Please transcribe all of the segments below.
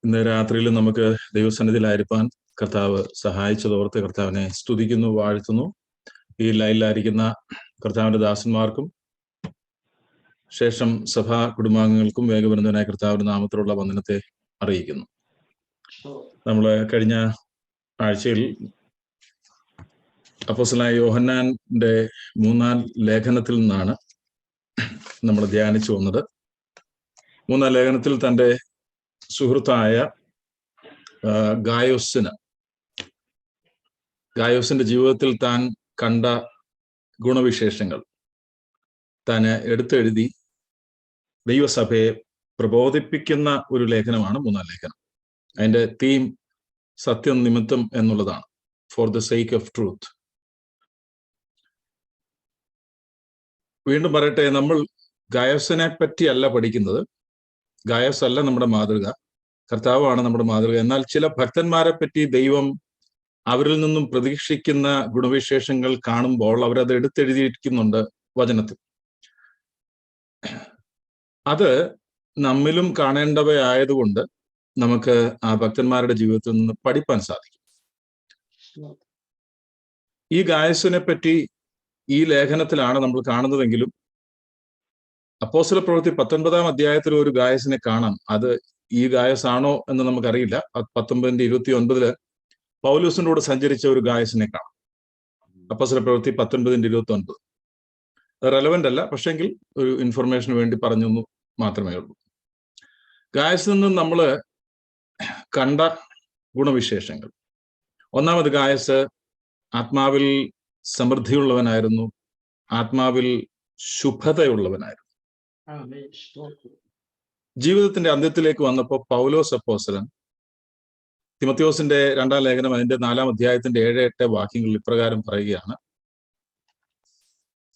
ഇന്ന് രാത്രിയിൽ നമുക്ക് ദൈവസന്നിധിയിലായിരിക്കാൻ കർത്താവ് സഹായിച്ചതോർത്ത് കർത്താവിനെ സ്തുതിക്കുന്നു, വാഴ്ത്തുന്നു. ഈ ലൈനിലായിരിക്കുന്ന കർത്താവിന്റെ ദാസന്മാർക്കും ശേഷം സഭാ കുടുംബാംഗങ്ങൾക്കും വേഗബന്ധനായ കർത്താവിന്റെ നാമത്തിലുള്ള വന്ദനത്തെ അറിയിക്കുന്നു. നമ്മൾ കഴിഞ്ഞ ആഴ്ചയിൽ അപ്പോസ്തലനായ യോഹന്നാന്റെ 3-ാം ലേഖനത്തിൽ നിന്നാണ് നമ്മൾ ധ്യാനിച്ചു വന്നത്. 3-ാം ലേഖനത്തിൽ തൻ്റെ സുഹൃത്തായ ഗായോസിന്റെ ജീവിതത്തിൽ താൻ കണ്ട ഗുണവിശേഷങ്ങൾ താൻ എടുത്തെഴുതി ദൈവസഭയെ പ്രബോധിപ്പിക്കുന്ന ഒരു ലേഖനമാണ് 3-ാം ലേഖനം. അതിന്റെ തീം സത്യം നിമിത്തം എന്നുള്ളതാണ്, for the sake of truth. വീണ്ടും പറയട്ടെ, നമ്മൾ ഗായോസിനെ പറ്റിയല്ല പഠിക്കുന്നത്. ഗായോസ് അല്ല നമ്മുടെ മാതൃക, കർത്താവാണ് നമ്മുടെ മാതൃക. എന്നാൽ ചില ഭക്തന്മാരെ പറ്റി ദൈവം അവരിൽ നിന്നും പ്രതീക്ഷിക്കുന്ന ഗുണവിശേഷങ്ങൾ കാണുമ്പോൾ അവരത് എടുത്തെഴുതിയിരിക്കുന്നുണ്ട് വചനത്തിൽ. അത് നമ്മിലും കാണേണ്ടവയായതുകൊണ്ട് നമുക്ക് ആ ഭക്തന്മാരുടെ ജീവിതത്തിൽ നിന്ന് പഠിപ്പാൻ സാധിക്കും. ഈ ഗായസിനെ പറ്റി ഈ ലേഖനത്തിലാണ് നമ്മൾ കാണുന്നതെങ്കിലും അപ്പോസ്തല പ്രവൃത്തി 19-ാം അധ്യായത്തിൽ ഒരു ഗായസിനെ കാണാം. അത് ഈ ഗായസ് ആണോ എന്ന് നമുക്കറിയില്ല. 19:29 പൗലോസിന്റെ കൂടെ സഞ്ചരിച്ച ഒരു ഗായസിനെ കാണാം. അപ്പോസ്തല പ്രവൃത്തി 19:29 റെലവെന്റ് അല്ല, പക്ഷെങ്കിൽ ഒരു ഇൻഫർമേഷന് വേണ്ടി പറഞ്ഞു മാത്രമേ ഉള്ളൂ. ഗായസിൽ നിന്നും നമ്മൾ കണ്ട ഗുണവിശേഷങ്ങൾ: ഒന്നാമത്, ഗായസ് ആത്മാവിൽ സമൃദ്ധിയുള്ളവനായിരുന്നു, ആത്മാവിൽ ശുഭതയുള്ളവനായിരുന്നു. ജീവിതത്തിന്റെ അന്ത്യത്തിലേക്ക് വന്നപ്പോൾ പൗലോസ് അപ്പോസ്തലൻ തിമോഥെയോസിന്റെ 2-ാം ലേഖനം അതിന്റെ 4-ാം അധ്യായത്തിന്റെ 7-8 വാക്യങ്ങളിൽ ഇപ്രകാരം പറയുകയാണ്: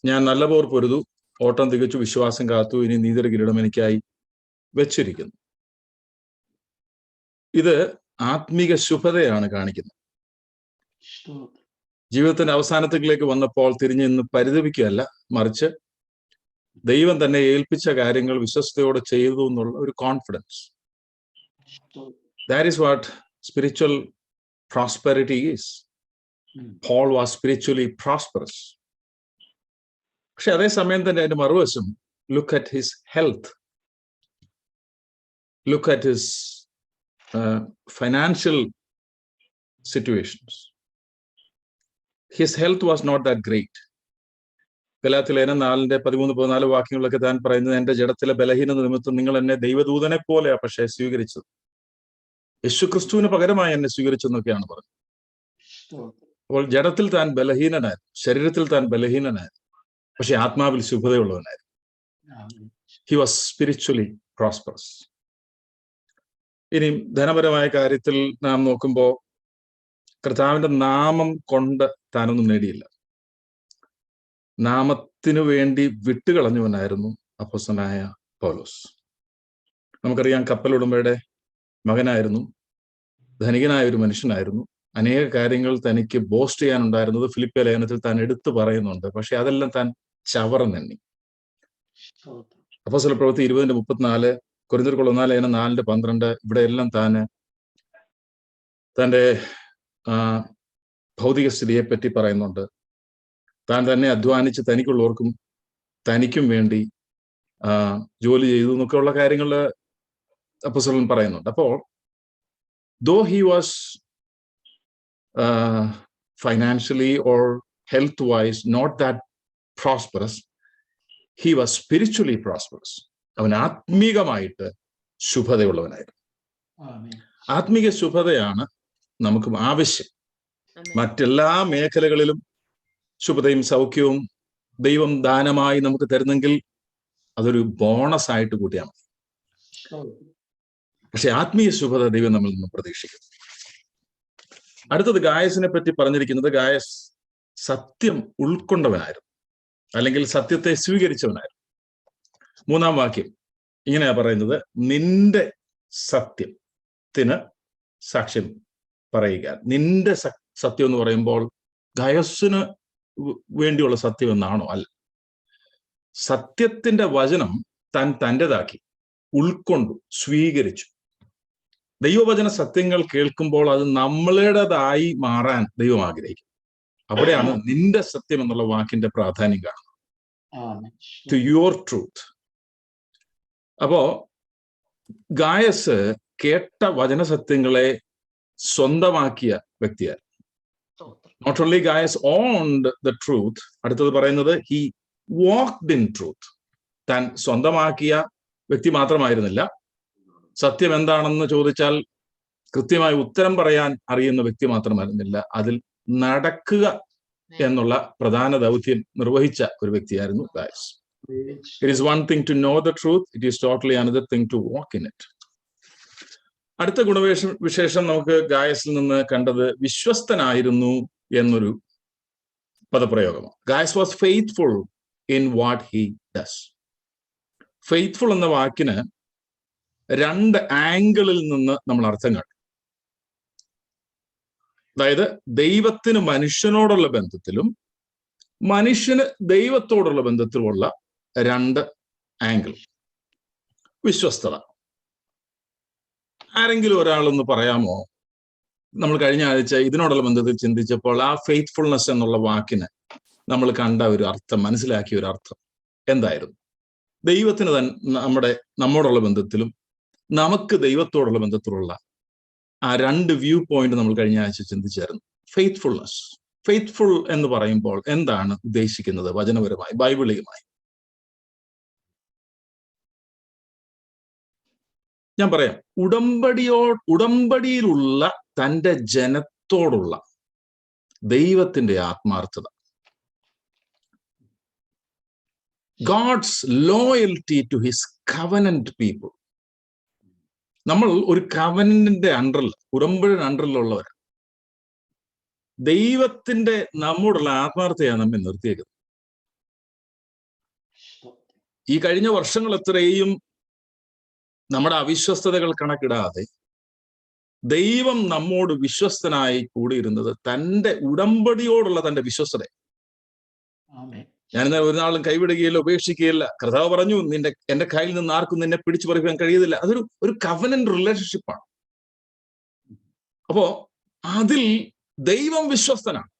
ഞാൻ നല്ല പോർ പൊരുതു, ഓട്ടം തികച്ചു, വിശ്വാസം കാത്തു, ഇനി നീതിയുടെ കിരീടം എനിക്കായി വെച്ചിരിക്കുന്നു. ഇത് ആത്മീക ശുഭതയാണ് കാണിക്കുന്നത്. ജീവിതത്തിന്റെ അവസാനത്തിലേക്ക് വന്നപ്പോൾ തിരിഞ്ഞു നിന്ന് പരിതപിക്കുകയല്ല, മറിച്ച് ദൈവം തന്നെ ഏൽപ്പിച്ച കാര്യങ്ങൾ വിശ്വസ്തയോടെ ചെയ്തു എന്നുള്ള ഒരു confidence. That is what spiritual prosperity is. Paul was spiritually prosperous. പക്ഷെ അതേസമയം തന്നെ അതിന്റെ മറുവശം, look at his health, look at his financial situations. His health was not that great. ഗലാത്യലേഖനം 4:13-14 വാക്യങ്ങളൊക്കെ താൻ പറയുന്നത്, എന്റെ ജഡത്തിലെ ബലഹീനത നിമിത്തം നിങ്ങൾ എന്നെ ദൈവദൂതനെ പോലെയാ പക്ഷെ സ്വീകരിച്ചത്, യേശുക്രിസ്തുവിന് പകരമായി എന്നെ സ്വീകരിച്ചെന്നൊക്കെയാണ് പറഞ്ഞത്. അപ്പോൾ ജഡത്തിൽ താൻ ബലഹീനനായിരുന്നു, ശരീരത്തിൽ താൻ ബലഹീനനായിരുന്നു, പക്ഷെ ആത്മാവിൽ ശുഭതയുള്ളവനായിരുന്നു. He was spiritually prosperous. ഇനി ധനപരമായ കാര്യത്തിൽ നാം നോക്കുമ്പോൾ കർത്താവിന്റെ നാമം കൊണ്ട് താനൊന്നും നേടിയില്ല. നാമത്തിനു വേണ്ടി വിട്ടുകളഞ്ഞവനായിരുന്നു അപ്പോസ്തലനായ പൗലോസ്. നമുക്കറിയാം, കപ്പലുടമയുടെ മകനായിരുന്നു, ധനികനായ ഒരു മനുഷ്യനായിരുന്നു. അനേക കാര്യങ്ങൾ തനിക്ക് ബോസ്റ്റ് ചെയ്യാനുണ്ടായിരുന്നത് ഫിലിപ്പിയ ലേഖനത്തിൽ താൻ എടുത്തു പറയുന്നുണ്ട്. പക്ഷെ അതെല്ലാം താൻ ചവറന്നെണ്ണി. അപ്പോസ്തല പ്രവൃത്തി 20:34, കൊരിന്ത്യർക്കുള്ള 1-ാം ലേഖനം 4:12, ഇവിടെ എല്ലാം താന് തൻ്റെ ഭൗതിക സ്ഥിതിയെ പറ്റി പറയുന്നുണ്ട്. താൻ തന്നെ അധ്വാനിച്ച് തനിക്കുള്ളവർക്കും തനിക്കും വേണ്ടി ജോലി ചെയ്തു എന്നൊക്കെയുള്ള കാര്യങ്ങൾ അപ്പോസ്തലൻ പറയുന്നുണ്ട്. അപ്പോൾ though he was financially or health wise not that prosperous, he was spiritually prosperous. അവൻ ആത്മീകമായിട്ട് ശുഭതയുള്ളവനായിരുന്നു. ആത്മീക ശുഭതയാണ് നമുക്ക് ആവശ്യം. മറ്റെല്ലാ മേഖലകളിലും ശുഭതയും സൗഖ്യവും ദൈവം ദാനമായി നമുക്ക് തരുന്നെങ്കിൽ അതൊരു ബോണസ് ആയിട്ട് കൂട്ടിയാൽ മതി. പക്ഷെ ആത്മീയ ശുഭത ദൈവം നമ്മളിൽ നിന്ന് പ്രതീക്ഷിക്കുന്നു. അടുത്തത്, ഗായസിനെ പറ്റി പറഞ്ഞിരിക്കുന്നത്, ഗായസ് സത്യം ഉൾക്കൊണ്ടവനായിരുന്നു, അല്ലെങ്കിൽ സത്യത്തെ സ്വീകരിച്ചവനായിരുന്നു. 3-ാം വാക്യം ഇങ്ങനെയാ പറയുന്നത്: നിന്റെ സത്യത്തിന് സാക്ഷ്യം പറയുക. നിന്റെ സത്യം എന്ന് പറയുമ്പോൾ ഗായസിന് വേണ്ടിയുള്ള സത്യം എന്നാണോ? അല്ല. സത്യത്തിന്റെ വചനം താൻ തൻ്റെതാക്കി, ഉൾക്കൊണ്ടു, സ്വീകരിച്ചു. ദൈവവചന സത്യങ്ങൾ കേൾക്കുമ്പോൾ അത് നമ്മളുടേതായി മാറാൻ ദൈവം ആഗ്രഹിക്കും. അവിടെയാണ് നിന്റെ സത്യം എന്നുള്ള വാക്കിന്റെ പ്രാധാന്യം കാണുന്നത്. To your truth. അപ്പോ ഗായസ് കേട്ട വചനസത്യങ്ങളെ സ്വന്തമാക്കിയ വ്യക്തിയാണ്. Not only Gaius owned the truth, അടുത്തത് പറയുന്നത് ഹി വാക്ക്ഡ് ഇൻ ട്രൂത്ത്. താൻ സ്വന്തമാക്കിയ വ്യക്തി മാത്രമായിരുന്നില്ല, സത്യം എന്താണെന്ന് ചോദിച്ചാൽ കൃത്യമായി ഉത്തരം പറയാൻ അറിയുന്ന വ്യക്തി മാത്രമായിരുന്നില്ല, അതിൽ നടക്കുക എന്നുള്ള പ്രധാന ദൗത്യം നിർവഹിച്ച ഒരു വ്യക്തിയായിരുന്നു guys. It is one thing to know the truth, it is totally another thing to walk in it. അടുത്ത ഗുണവിശേഷം നമുക്ക് ഗായസിൽ നിന്ന് കണ്ടത് വിശ്വസ്തനായിരുന്നു എന്നൊരു പദപ്രയോഗമാണ്. Gaius was faithful in what he does. Faithful എന്ന വാക്കിന് രണ്ട് ആംഗിളിൽ നിന്ന് നമ്മൾ അർത്ഥം കണ്ടു. അതായത് ദൈവത്തിന് മനുഷ്യനോടുള്ള ബന്ധത്തിലും മനുഷ്യന് ദൈവത്തോടുള്ള ബന്ധത്തിലുമുള്ള രണ്ട് ആംഗിൾ. വിശ്വസ്തത. ആരെങ്കിലും ഒരാളൊന്ന് പറയാമോ, നമ്മൾ കഴിഞ്ഞ ആഴ്ച ഇതിനോടുള്ള ബന്ധത്തിൽ ചിന്തിച്ചപ്പോൾ ആ ഫെയ്ത്ത്ഫുൾനെസ് എന്നുള്ള വാക്കിന് നമ്മൾ കണ്ട ഒരു അർത്ഥം, മനസ്സിലാക്കിയ ഒരു അർത്ഥം എന്തായിരുന്നു? ദൈവത്തിന് നമ്മോടുള്ള ബന്ധത്തിലും നമുക്ക് ദൈവത്തോടുള്ള ബന്ധത്തിലുള്ള ആ രണ്ട് വ്യൂ പോയിന്റ് നമ്മൾ കഴിഞ്ഞ ആഴ്ച ചിന്തിച്ചായിരുന്നു. ഫെയ്ത്ത്ഫുൾനെസ്. ഫെയ്ത്ത്ഫുൾ എന്ന് പറയുമ്പോൾ എന്താണ് ഉദ്ദേശിക്കുന്നത് വചനപരമായി, ബൈബിളികമായി? ഞാൻ പറയാം. ഉടമ്പടിയിലുള്ള തൻ്റെ ജനത്തോടുള്ള ദൈവത്തിന്റെ ആത്മാർത്ഥത. God's loyalty to his covenant people. നമ്മൾ ഒരു കവനന്റിന്റെ അണ്ടറിൽ, ഉടമ്പടിയുടെ അണ്ടറിലുള്ളവരാണ്. ദൈവത്തിന്റെ നമ്മോടുള്ള ആത്മാർത്ഥതയാണ് നമ്മെ നിർത്തിയേക്കുന്നത്. ഈ കഴിഞ്ഞ വർഷങ്ങൾ എത്രയും നമ്മുടെ അവിശ്വസ്തതകൾ കണക്കിടാതെ ദൈവം നമ്മോട് വിശ്വസ്തനായി കൂടിയിരുന്നത് തൻ്റെ ഉടമ്പടിയോടുള്ള തൻ്റെ വിശ്വസ്തത. ഞാനിന്നാൽ ഒരു നാളും കൈവിടുകയില്ല, ഉപേക്ഷിക്കുകയില്ല. കർത്താവ് പറഞ്ഞു, എന്റെ കയ്യിൽ നിന്ന് ആർക്കും നിന്നെ പിടിച്ചു പറിക്കാൻ കഴിയുന്നില്ല. അതൊരു കവനന്റ് റിലേഷൻഷിപ്പാണ്. അപ്പോ അതിൽ ദൈവം വിശ്വസ്തനാണ്.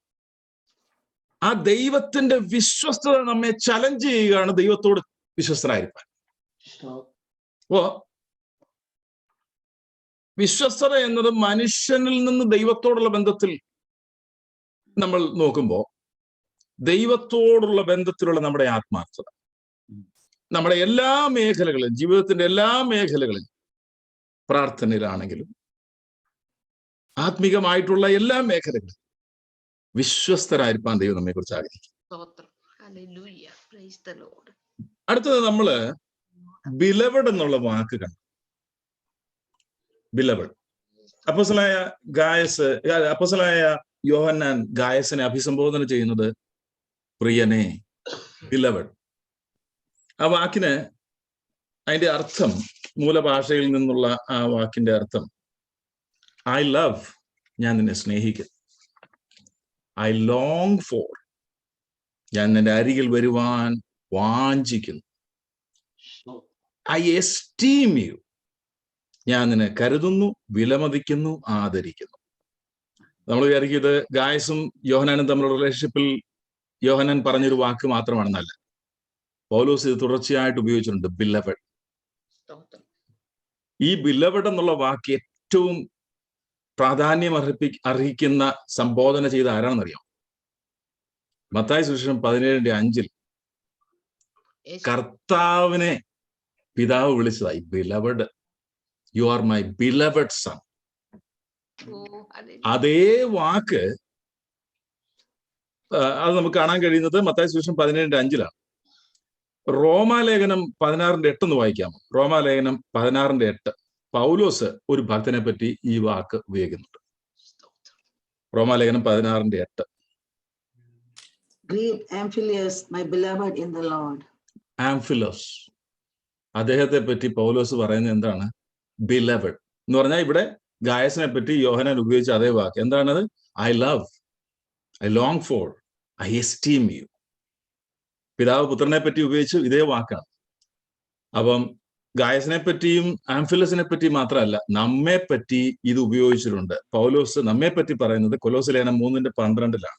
ആ ദൈവത്തിന്റെ വിശ്വസ്തത നമ്മെ ചലഞ്ച് ചെയ്യുകയാണ് ദൈവത്തോട് വിശ്വസ്തനായിരിക്കാൻ. അപ്പോ വിശ്വസ്തത എന്നത് മനുഷ്യനിൽ നിന്ന് ദൈവത്തോടുള്ള ബന്ധത്തിൽ നമ്മൾ നോക്കുമ്പോൾ ദൈവത്തോടുള്ള ബന്ധത്തിലുള്ള നമ്മുടെ ആത്മാർത്ഥത, നമ്മുടെ എല്ലാ മേഖലകളിലും, ജീവിതത്തിന്റെ എല്ലാ മേഖലകളിലും, പ്രാർത്ഥനയിലാണെങ്കിലും ആത്മീകമായിട്ടുള്ള എല്ലാ മേഖലകളിലും വിശ്വസ്തരായിരിക്കാൻ ദൈവം നമ്മെ കുറിച്ച് ആഗ്രഹിക്കും. അടുത്തത് നമ്മള് ബിലവഡ് എന്നുള്ള വാക്ക് കണ്ടു. ബിലവഡ്. അപ്പോസ്തലനായ യോഹന്നാൻ ഗായസിനെ അഭിസംബോധന ചെയ്യുന്നത് പ്രിയനെ, ബിലവഡ്. ആ വാക്കിന് അതിന്റെ അർത്ഥം, മൂലഭാഷയിൽ നിന്നുള്ള ആ വാക്കിന്റെ അർത്ഥം ഐ ലവ്, ഞാൻ നിന്നെ സ്നേഹിക്കുന്നു. ഐ ലോങ് ഫോർ, ഞാൻ നിന്റെ അരികിൽ വരുവാൻ വാഞ്ചിക്കുന്നു. ഐ എസ്റ്റീം യു, ഞാൻ നിന്നെ കരുതുന്നു, വിലമതിക്കുന്നു, ആദരിക്കുന്നു. നമ്മൾ വിചാരിക്കും ഇത് ഗായസും യോഹന്നാനും തമ്മിലുള്ള റിലേഷൻഷിപ്പിൽ യോഹന്നാൻ പറഞ്ഞൊരു വാക്ക് മാത്രമാണെന്നല്ല. പൗലോസ് ഇത് തുടർച്ചയായിട്ട് ഉപയോഗിച്ചിട്ടുണ്ട്, ബിലവഡ്. ഈ ബിലവഡ് എന്നുള്ള വാക്ക് ഏറ്റവും പ്രാധാന്യം അർഹിക്കുന്ന സംബോധന ചെയ്ത ആരാണെന്നറിയാം? മത്തായി സുവിശേഷം 17:5 കർത്താവിനെ പിതാവ് വിളിച്ചതായി beloved. You are my beloved son. അതേ വാക്ക് അത് നമുക്ക് കാണാൻ കഴിയുന്നത് മത്തായി സുവിശേഷം 17:5 റോമാലേഖനം 16:8 എന്ന് വായിക്കാമോ? റോമാലേഖനം 16:8 പൗലോസ് ഒരു ഭക്തനെ പറ്റി ഈ വാക്ക് ഉപയോഗിക്കുന്നുണ്ട്. റോമാലേഖനം 16:8. ആംഫിലോസ്, അദ്ദേഹത്തെ പറ്റി പൗലോസ് പറയുന്നത് എന്താണ്? ബിലവഡ് എന്ന് പറഞ്ഞാൽ ഇവിടെ ഗായസിനെ പറ്റി യോഹന്നാൻ ഉപയോഗിച്ച അതേ വാക്ക്. എന്താണത്? I love, I long for, I esteem you. പിതാവ് പുത്രനെ പറ്റി ഉപയോഗിച്ചു ഇതേ വാക്കാണ്. അപ്പം ഗായസിനെ പറ്റിയും ആംഫിലസിനെ പറ്റി മാത്രമല്ല, നമ്മെ പറ്റി ഇത് ഉപയോഗിച്ചിട്ടുണ്ട്. പൗലോസ് നമ്മെ പറ്റി പറയുന്നത് കൊലോസ്യ ലേഖനം 3:12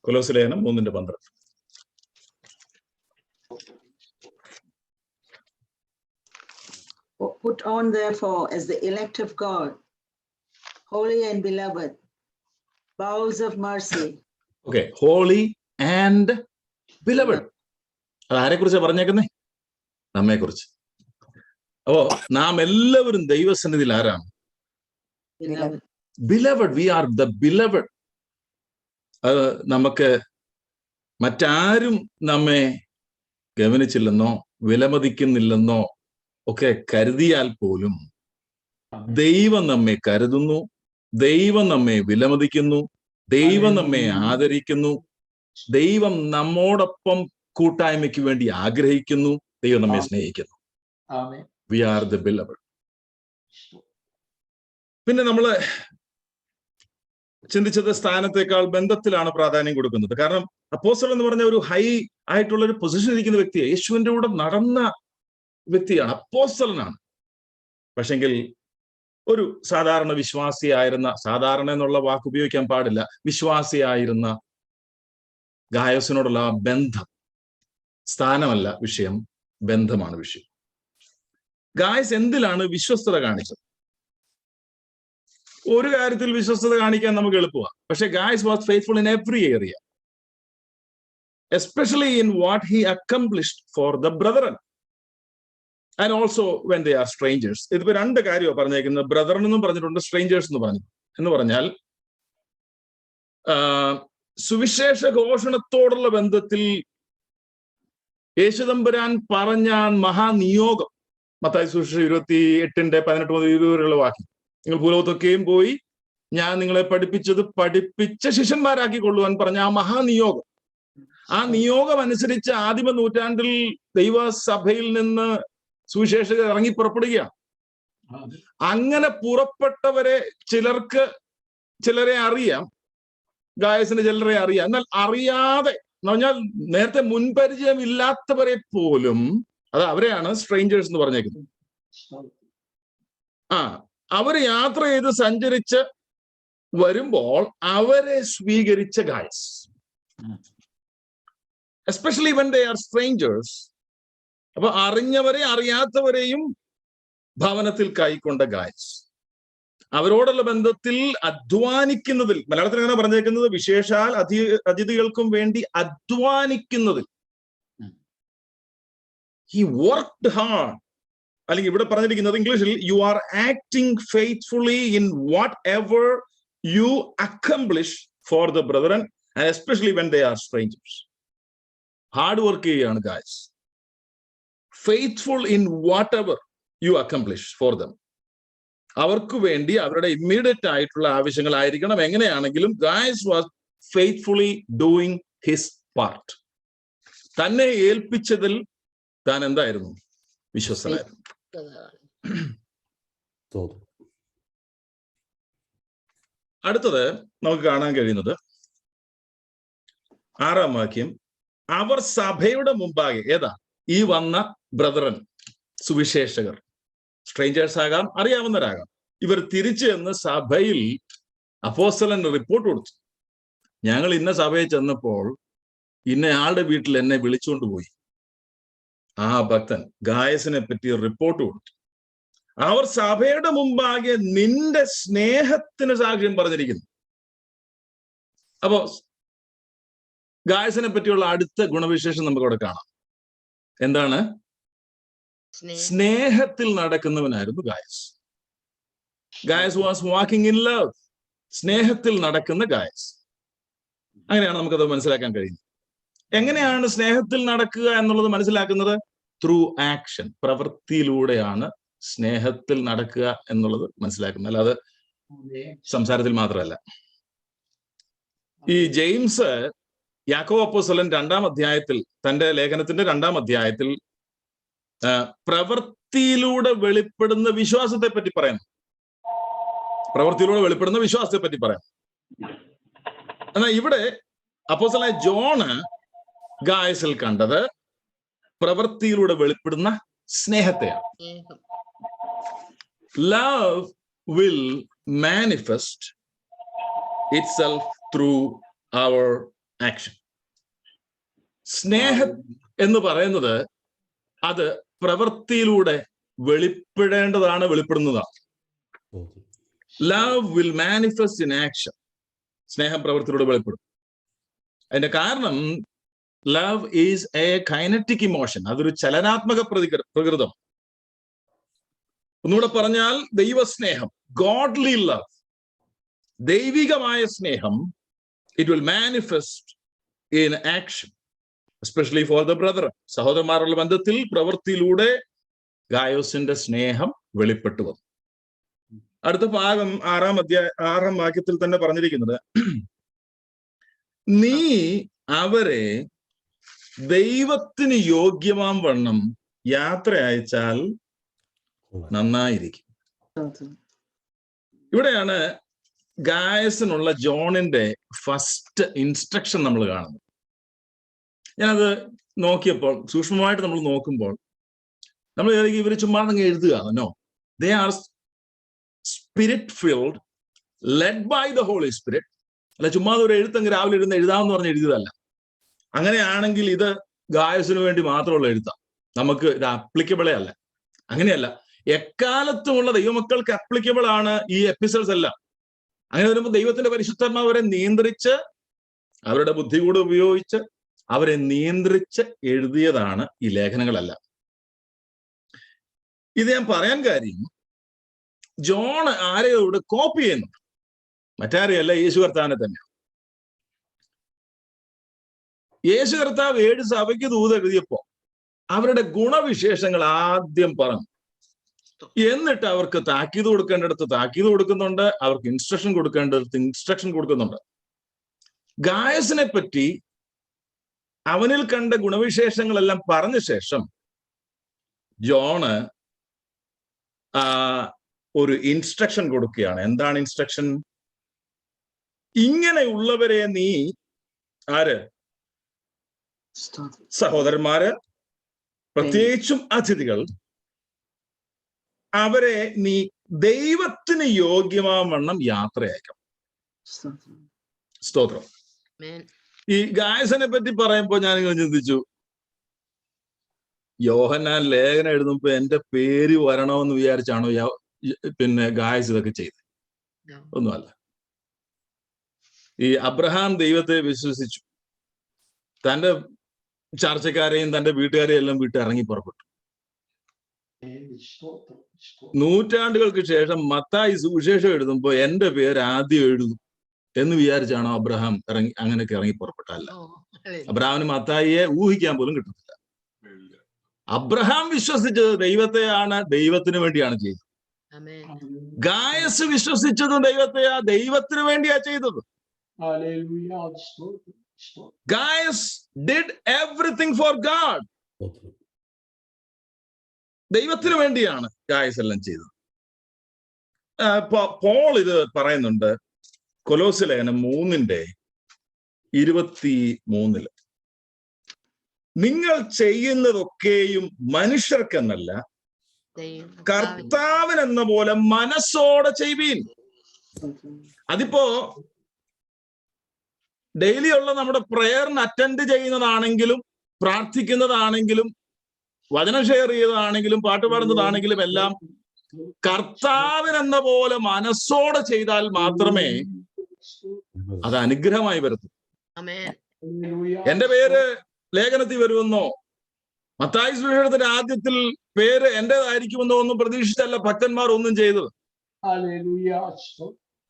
കൊലോസ്യ ലേഖനം 3:12. Put on therefore as the elect of God, holy and beloved, bowels of mercy. Okay, holy and beloved. അതാരെ കുറിച്ചാ പറഞ്ഞേക്കുന്നേ? നമ്മെ കുറിച്ച്. അപ്പോ നാം എല്ലാവരും ദൈവസന്നിധിയിൽ ആരാണ്? Beloved. We are the beloved. അത് നമുക്ക് മറ്റാരും നമ്മെ ഗമനിച്ചില്ലെന്നോ വിലമതിക്കുന്നില്ലെന്നോ ഒക്കെ കരുതിയാൽ പോലും ദൈവം നമ്മെ കരുതുന്നു, ദൈവം നമ്മെ വിലമതിക്കുന്നു, ദൈവം നമ്മെ ആദരിക്കുന്നു, ദൈവം നമ്മോടൊപ്പം കൂട്ടായ്മയ്ക്ക് വേണ്ടി ആഗ്രഹിക്കുന്നു, ദൈവം നമ്മെ സ്നേഹിക്കുന്നു. We are the beloved. പിന്നെ നമ്മള് ചിന്തിച്ചത് സ്ഥാനത്തേക്കാൾ ബന്ധത്തിലാണ് പ്രാധാന്യം കൊടുക്കുന്നത്. കാരണം അപ്പോസ്തലൻ എന്ന് പറഞ്ഞ ഒരു ഹൈ ആയിട്ടുള്ള ഒരു പൊസിഷൻ ഇരിക്കുന്ന വ്യക്തിയെ, യേശുവിന്റെ കൂടെ നടന്ന വ്യക്തിയാണ്, അപ്പോസ്തലനാണ്. പക്ഷെങ്കിൽ ഒരു സാധാരണ വിശ്വാസിയായിരുന്ന, സാധാരണ എന്നുള്ള വാക്ക് ഉപയോഗിക്കാൻ പാടില്ല, വിശ്വാസിയായിരുന്ന ഗായസിനോടുള്ള ആ ബന്ധം, സ്ഥാനമല്ല വിഷയം, ബന്ധമാണ് വിഷയം. ഗായസ് എന്തിലാണ് വിശ്വസ്തത കാണിച്ചത്? ഒരു കാര്യത്തിൽ വിശ്വസ്തത കാണിക്കാൻ നമുക്ക് എളുപ്പമാണ്. പക്ഷെ guys was faithful in every area, especially in what he accomplished four the brethren and also when they are strangers. ഇതിപ്പോ രണ്ട് കാര്യമാണ് പറഞ്ഞേക്കുന്നത്, ബ്രദറൻ എന്നും പറഞ്ഞിട്ടുണ്ട്, സ്ട്രേഞ്ചേഴ്സ് എന്ന് പറഞ്ഞു. എന്ന് പറഞ്ഞാൽ സുവിശേഷ ഘോഷണത്തോടുള്ള ബന്ധത്തിൽ യേശുതമ്പുരാൻ പറഞ്ഞ മഹാനിയോഗം, മത്തായി സുവിശേഷം 28:18-20 വരെയുള്ള വാക്യം, നിങ്ങൾ ഭൂലോകത്തൊക്കെയും പോയി ഞാൻ നിങ്ങളെ പഠിപ്പിച്ച ശിഷ്യന്മാരാക്കി കൊള്ളുവാൻ പറഞ്ഞ ആ മഹാനിയോഗം, ആ നിയോഗം അനുസരിച്ച് ആദിമ നൂറ്റാണ്ടിൽ ദൈവസഭയിൽ നിന്ന് സുവിശേഷകർ ഇറങ്ങി പുറപ്പെടുകയാണ്. അങ്ങനെ പുറപ്പെട്ടവരെ ചിലരെ അറിയാം, ഗായസിന് ചിലരെ അറിയാം. എന്നാൽ അറിയാതെ എന്ന് പറഞ്ഞാൽ നേരത്തെ മുൻപരിചയം ഇല്ലാത്തവരെ പോലും, അത് അവരെയാണ് സ്ട്രേഞ്ചേഴ്സ് എന്ന് പറഞ്ഞേക്കുന്നത്. അവര് യാത്ര ചെയ്ത് സഞ്ചരിച്ച് വരുമ്പോൾ അവരെ സ്വീകരിച്ച guys, especially when they are strangers. അപ്പൊ അറിഞ്ഞവരെ അറിയാത്തവരെയും ഭവനത്തിൽ കൈക്കൊണ്ട ഗായസ്, അവരോടുള്ള ബന്ധത്തിൽ അധ്വാനിക്കുന്നതിൽ, മലയാളത്തിൽ എങ്ങനെ പറഞ്ഞേക്കുന്നത്, വിശേഷാൽ അതിഥികൾക്കും വേണ്ടി അധ്വാനിക്കുന്നതിൽ, he worked hard. അല്ലെങ്കിൽ ഇവിടെ പറഞ്ഞിരിക്കുന്നത് ഇംഗ്ലീഷിൽ, you are acting faithfully in whatever you accomplish for the brethren and especially when they are strangers. Hard work ചെയ്യുകയാണ് Gaius, faithful in whatever you accomplish for them. അവർക്ക് വേണ്ടി അവരുടെ immediate ആയിട്ടുള്ള ആവശ്യങ്ങളായിരിക്കണം എങ്ങനെയാണെങ്കിലും Gaius was faithfully doing his part. തന്നെ ഏൽപ്പിച്ചതിൽ താൻ എന്തായിരുന്നു? വിശ്വസ്തനായിരുന്നു. അടുത്തത് നമുക്ക് കാണാൻ കഴിയുന്നത് 6-ാം വാക്യം, അവർ സഭയുടെ മുമ്പാകെ, ഏതാ ഈ വന്ന ബ്രദറൻ, സുവിശേഷകർ, സ്ട്രേഞ്ചേഴ്സ് ആകാം, അറിയാവുന്നവരാകാം, ഇവർ തിരിച്ചു എന്ന് സഭയിൽ അപ്പോസ്തലൻ റിപ്പോർട്ട് കൊടുത്തു. ഞങ്ങൾ ഇന്ന സഭയിൽ ചെന്നപ്പോൾ ഇന്നയാളുടെ വീട്ടിൽ എന്നെ വിളിച്ചുകൊണ്ട് പോയി. ആ ഭക്തൻ ഗായസിനെ പറ്റി റിപ്പോർട്ട് കൊടുത്തു. അവർ സഭയുടെ മുമ്പാകെ നിന്റെ സ്നേഹത്തിന് സാക്ഷ്യം പറഞ്ഞിരിക്കുന്നു. അപ്പോ ഗായസിനെ പറ്റിയുള്ള അടുത്ത ഗുണവിശേഷം നമുക്ക് അവിടെ കാണാം. എന്താണ്? സ്നേഹത്തിൽ നടക്കുന്നവനായിരുന്നു Gaius. Gaius was walking in love. സ്നേഹത്തിൽ നടക്കുന്ന ഗായസ്. അങ്ങനെയാണ് നമുക്കത് മനസ്സിലാക്കാൻ കഴിയുന്നത്. എങ്ങനെയാണ് സ്നേഹത്തിൽ നടക്കുക എന്നുള്ളത് മനസ്സിലാക്കുന്നത്? ത്രൂ ആക്ഷൻ, പ്രവൃത്തിയിലൂടെയാണ് സ്നേഹത്തിൽ നടക്കുക എന്നുള്ളത് മനസ്സിലാക്കുന്നത്, അല്ലാതെ സംസാരത്തിൽ മാത്രമല്ല. ഈ ജെയിംസ് യാക്കോബ് അപ്പോസ്തലൻ 2-ാം അധ്യായത്തിൽ, തന്റെ ലേഖനത്തിന്റെ 2-ാം അധ്യായത്തിൽ പ്രവൃത്തിയിലൂടെ വെളിപ്പെടുന്ന വിശ്വാസത്തെ പറ്റി പറയുന്നു. പ്രവൃത്തിയിലൂടെ വെളിപ്പെടുന്ന വിശ്വാസത്തെ പറ്റി പറയാം. എന്നാൽ ഇവിടെ അപ്പോസ്തലനായ ജോണ് ഗായസിൽ കണ്ടത് പ്രവൃത്തിയിലൂടെ വെളിപ്പെടുന്ന സ്നേഹത്തെയാണ്. സ്നേഹം. Love will manifest itself through our action. സ്നേഹം എന്ന് പറയുന്നത് അത് പ്രവൃത്തിയിലൂടെ വെളിപ്പെടേണ്ടതാണ്, വെളിപ്പെടുന്നതാണ്. Love will manifest in action. സ്നേഹം പ്രവൃത്തിയിലൂടെ വെളിപ്പെടും. അതിന്റെ കാരണം love is A kinetic emotion. അതൊരു ചലനാത്മക പ്രകൃതം. ഒന്നുകൂടെ പറഞ്ഞാൽ ദൈവസ്നേഹം, ഗോഡ്ലി ലവ്, ദൈവികമായ സ്നേഹം, it will manifest in action, especially for the brother. സഹോദരന്മാരുള്ള ബന്ധത്തിൽ പ്രവൃത്തിയിലൂടെ ഗായോസിന്റെ സ്നേഹം വെളിപ്പെട്ടു വന്നു. അടുത്ത ഭാഗം 6-ാം വാക്യത്തിൽ തന്നെ പറഞ്ഞിരിക്കുന്നത്, നീ അവരെ ദൈവത്തിന് യോഗ്യമാം വണ്ണം യാത്ര അയച്ചാൽ നന്നായിരിക്കും. ഇവിടെയാണ് ഗായസിനുള്ള ജോണിന്റെ ഫസ്റ്റ് ഇൻസ്ട്രക്ഷൻ നമ്മൾ കാണുന്നത്. ഞാനത് നോക്കിയപ്പോൾ, സൂക്ഷ്മമായിട്ട് നമ്മൾ നോക്കുമ്പോൾ നമ്മൾ ഇവര് ചുമ്മാ അങ്ങ് എഴുതുകയാണോ? They are spirit filled, led by the holy spirit. അല്ല ചുമ്മാ ഒരു എഴുത്തങ്ങ് രാവിലെ ഇരുന്ന് എഴുതാമെന്ന് പറഞ്ഞ് എഴുതിയതല്ല. അങ്ങനെയാണെങ്കിൽ ഇത് ഗായസിന് വേണ്ടി മാത്രമുള്ള എഴുത്താം, നമുക്ക് ഇത് അപ്ലിക്കബിളേ അല്ല. അങ്ങനെയല്ല, എക്കാലത്തുമുള്ള ദൈവമക്കൾക്ക് അപ്ലിക്കബിൾ ആണ് ഈ എപ്പിസോഡ്സ് എല്ലാം. അങ്ങനെ വരുമ്പോൾ ദൈവത്തിന്റെ പരിശുദ്ധാത്മാവ് അവരെ നിയന്ത്രിച്ച്, അവരുടെ ബുദ്ധി കൂടെ ഉപയോഗിച്ച് അവരെ നിയന്ത്രിച്ച് എഴുതിയതാണ് ഈ ലേഖനങ്ങളെല്ലാം. ഇത് ഞാൻ പറയാൻ കാര്യം, ജോൺ ആരെയോട് കോപ്പി ചെയ്യുന്നുണ്ട്, മറ്റാരെയല്ല, യേശു കർത്താവിനെ തന്നെ. യേശു കർത്താവ് 7 സഭയ്ക്ക് ദൂത് എഴുതിയപ്പോ അവരുടെ ഗുണവിശേഷങ്ങൾ ആദ്യം പറഞ്ഞു. എന്നിട്ട് അവർക്ക് താക്കീത് കൊടുക്കേണ്ടിടത്ത് താക്കീത് കൊടുക്കുന്നുണ്ട്, അവർക്ക് ഇൻസ്ട്രക്ഷൻ കൊടുക്കേണ്ടിടത്ത് ഇൻസ്ട്രക്ഷൻ കൊടുക്കുന്നുണ്ട്. ഗായസിനെ പറ്റി അവനിൽ കണ്ട ഗുണവിശേഷങ്ങളെല്ലാം പറഞ്ഞ ശേഷം ജോണ് ഒരു ഇൻസ്ട്രക്ഷൻ കൊടുക്കുകയാണ്. എന്താണ് ഇൻസ്ട്രക്ഷൻ? ഇങ്ങനെയുള്ളവരെ നീ സഹോദരന്മാര്, പ്രത്യേകിച്ചും അതിഥികൾ, അവരെ നീ ദൈവത്തിന് യോഗ്യമാവണ്ണം യാത്ര അയക്കണം. സ്തോത്രം. ഈ ഗായസനെ പറ്റി പറയുമ്പോൾ ഞാനിങ്ങനെ ചിന്തിച്ചു, യോഹന്നാൻ ലേഖനം എഴുതുമ്പോ എന്റെ പേര് വരണമെന്ന് വിചാരിച്ചാണോ ഗായസ് ഇതൊക്കെ ചെയ്ത്? ഒന്നുമല്ല. ഈ അബ്രഹാം ദൈവത്തെ വിശ്വസിച്ചു, തന്റെ ചർച്ചക്കാരെയും തന്റെ വീട്ടുകാരെയും എല്ലാം വിട്ട് ഇറങ്ങി പുറപ്പെട്ടു. നൂറ്റാണ്ടുകൾക്ക് ശേഷം മത്തായി സുവിശേഷം എഴുതുമ്പോ എന്റെ പേര് ആദ്യം എഴുതും എന്ന് വിചാരിച്ചാണോ അബ്രഹാം അങ്ങനെയൊക്കെ ഇറങ്ങി പുറപ്പെട്ടല്ല. അബ്രഹാമിന് മത്തായിയെ ഊഹിക്കാൻ പോലും കിട്ടത്തില്ല. അബ്രഹാം വിശ്വസിച്ചത് ദൈവത്തെയാണ്, ദൈവത്തിന് വേണ്ടിയാണ് ചെയ്തത്. ഗായസ് വിശ്വസിച്ചതും ദൈവത്തിന് വേണ്ടിയാ ചെയ്തത്. Gaius did everything for God. ദൈവത്തിന് വേണ്ടിയാണ് ഗായസ് എല്ലാം ചെയ്തത്. പോൾ ഇത് പറയുന്നുണ്ട് കൊലോസ്യ ലേഖനം 3:23. നിങ്ങൾ ചെയ്യുന്നതൊക്കെയും മനുഷ്യർക്കെന്നല്ല, കർത്താവിനെന്ന പോലെ മനസ്സോടെ ചെയ്യുവീൻ. അതിപ്പോ ഡെയിലി ഉള്ള നമ്മുടെ പ്രയറിന് അറ്റൻഡ് ചെയ്യുന്നതാണെങ്കിലും, പ്രാർത്ഥിക്കുന്നതാണെങ്കിലും, വചനം ഷെയർ ചെയ്തതാണെങ്കിലും, പാട്ട് പാടുന്നതാണെങ്കിലും എല്ലാം കർത്താവിനെന്ന പോലെ മനസ്സോടെ ചെയ്താൽ മാത്രമേ അത് അനുഗ്രഹമായി വരത്തു. എന്റെ പേര് ലേഖനത്തിൽ വരുമെന്നോ, മത്തായി സുവിശേഷത്തിന്റെ ആദ്യത്തിൽ പേര് എന്റേതായിരിക്കുമെന്നോ ഒന്നും പ്രതീക്ഷിച്ചല്ല ഭക്തന്മാർ ഒന്നും ചെയ്തത്.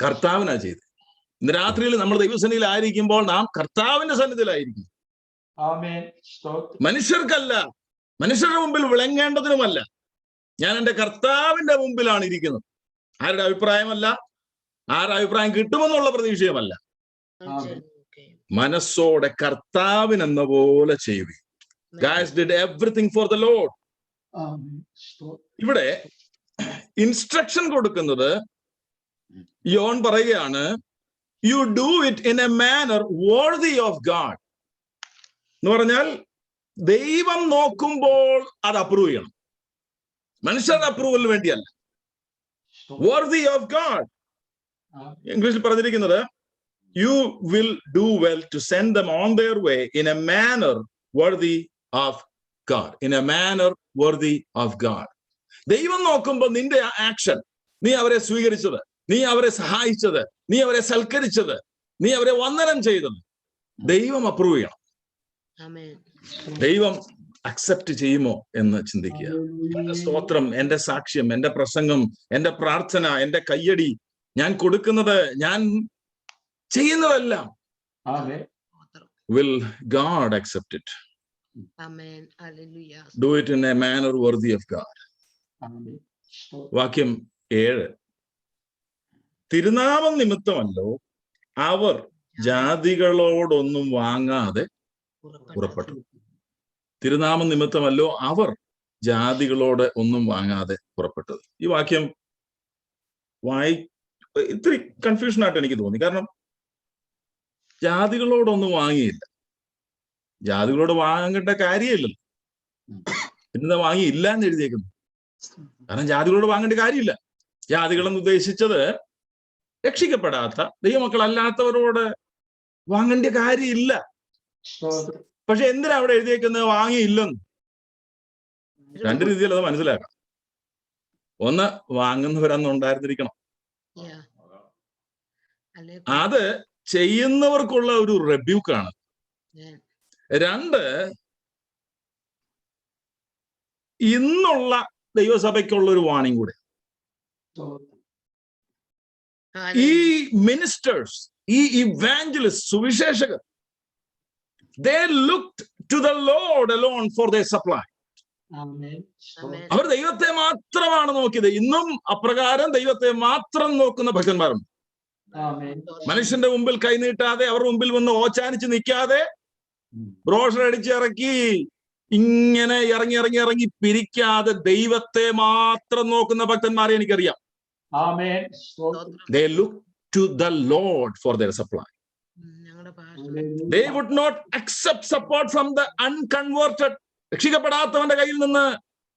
കർത്താവിനാ ചെയ്തത്. ഇന്ന് രാത്രിയിൽ നമ്മൾ ദൈവസന്നിധിയിലായിരിക്കുമ്പോൾ നാം കർത്താവിന്റെ സന്നിധിയിലായിരിക്കും. മനുഷ്യർക്കല്ല, മനുഷ്യരുടെ മുമ്പിൽ വിളങ്ങേണ്ടതിനുമല്ല. ഞാൻ എൻ്റെ കർത്താവിന്റെ മുമ്പിലാണ് ഇരിക്കുന്നത്. ആരുടെ അഭിപ്രായമല്ല, ആരുടെ അഭിപ്രായം കിട്ടുമെന്നുള്ള പ്രതീക്ഷയുമല്ല. മനസ്സോടെ കർത്താവിനെന്ന പോലെ ചെയ്യുക. Guys did everything for the Lord. ഇവിടെ ഇൻസ്ട്രക്ഷൻ കൊടുക്കുന്നത് യോൺ പറയുകയാണ്, you do it in a manner worthy of God. എന്ന് പറഞ്ഞാൽ ദൈവം നോക്കുമ്പോൾ അത് അപ്രൂവ് ചെയ്യണം. മനുഷ്യരുടെ അപ്രൂവലിന് വേണ്ടിയല്ല. worthy of God. ഇംഗ്ലീഷിൽ പറഞ്ഞിരിക്കുന്നത് you will do well to send them on their way in a manner worthy of God. In a manner worthy of God. ദൈവം നോക്കുമ്പോൾ നിന്റെ ആക്ഷൻ, നീ അവരെ സ്വീകരിച്ചത്, നീ അവരെ സഹായിച്ചത്, നീ അവരെ സൽക്കരിച്ചത്, നീ അവരെ വന്ദനം ചെയ്തത് ദൈവം അപ്രൂവ് ചെയ്യണം. ദൈവം അക്സെപ്റ്റ് ചെയ്യുമോ എന്ന് ചിന്തിക്കുക. എന്റെ സ്തോത്രം, എന്റെ സാക്ഷ്യം, എന്റെ പ്രസംഗം, എന്റെ പ്രാർത്ഥന, എന്റെ കയ്യടി, ഞാൻ കൊടുക്കുന്നത്, ഞാൻ ചെയ്യുന്നതെല്ലാം, will God accept it? Amen. Hallelujah. Do it in a manner worthy of God. വാക്യം 7. തിരുനാമം നിമിത്തമല്ലോ അവർ ജാതികളോടൊന്നും വാങ്ങാതെ പുറപ്പെട്ടു. തിരുനാമം നിമിത്തമല്ലോ അവർ ജാതികളോട് ഒന്നും വാങ്ങാതെ പുറപ്പെട്ടത്. ഈ വാക്യം ഇത്തിരി കൺഫ്യൂഷൻ ആയിട്ട് എനിക്ക് തോന്നി. കാരണം ജാതികളോടൊന്നും വാങ്ങിയില്ല. ജാതികളോട് വാങ്ങേണ്ട കാര്യമില്ലല്ലോ, പിന്നെ വാങ്ങിയില്ല എന്ന് എഴുതിയേക്കുന്നു. കാരണം ജാതികളോട് വാങ്ങേണ്ട കാര്യമില്ല. ജാതികളെന്ന് ഉദ്ദേശിച്ചത് രക്ഷിക്കപ്പെടാത്ത ദൈവമക്കളല്ലാത്തവരോട് വാങ്ങേണ്ട കാര്യമില്ല. പക്ഷെ എന്തിനാ അവിടെ എഴുതിയേക്കുന്നത് വാങ്ങിയില്ലെന്ന്? രണ്ട് രീതിയിൽ അത് മനസ്സിലാക്കാം. ഒന്ന്, വാങ്ങുന്നവരന്ന് ഉണ്ടായിരുന്നിരിക്കണം. അത് ചെയ്യുന്നവർക്കുള്ള ഒരു റെബ്യൂക്കാണ്. രണ്ട്, ഇന്നുള്ള ദൈവസഭയ്ക്കുള്ള ഒരു വാണിംഗ് കൂടെ. ഈ മിനിസ്റ്റേഴ്സ്, ഈ ഇവാഞ്ചലിസ്റ്റ്, സുവിശേഷകർ, they looked to the Lord alone for their supply. അവർ ദൈവത്തെ മാത്രമാണ് നോക്കിയത്. ഇന്നും അപ്രകാരം ദൈവത്തെ മാത്രം നോക്കുന്ന ഭക്തന്മാരുണ്ട്. മനുഷ്യന്റെ മുമ്പിൽ കൈനീട്ടാതെ, അവരുടെ മുമ്പിൽ വന്ന് ഓച്ചാനിച്ച് നിൽക്കാതെ, ബ്രോഷർ അടിച്ചിറക്കി ഇങ്ങനെ ഇറങ്ങി പിരിക്കാതെ ദൈവത്തെ മാത്രം നോക്കുന്ന ഭക്തന്മാരെ എനിക്കറിയാം. They look to the Lord for their supply. They would not accept support from the unconverted. രക്ഷിക്കപ്പെടാത്തവന്റെ കയ്യിൽ നിന്ന്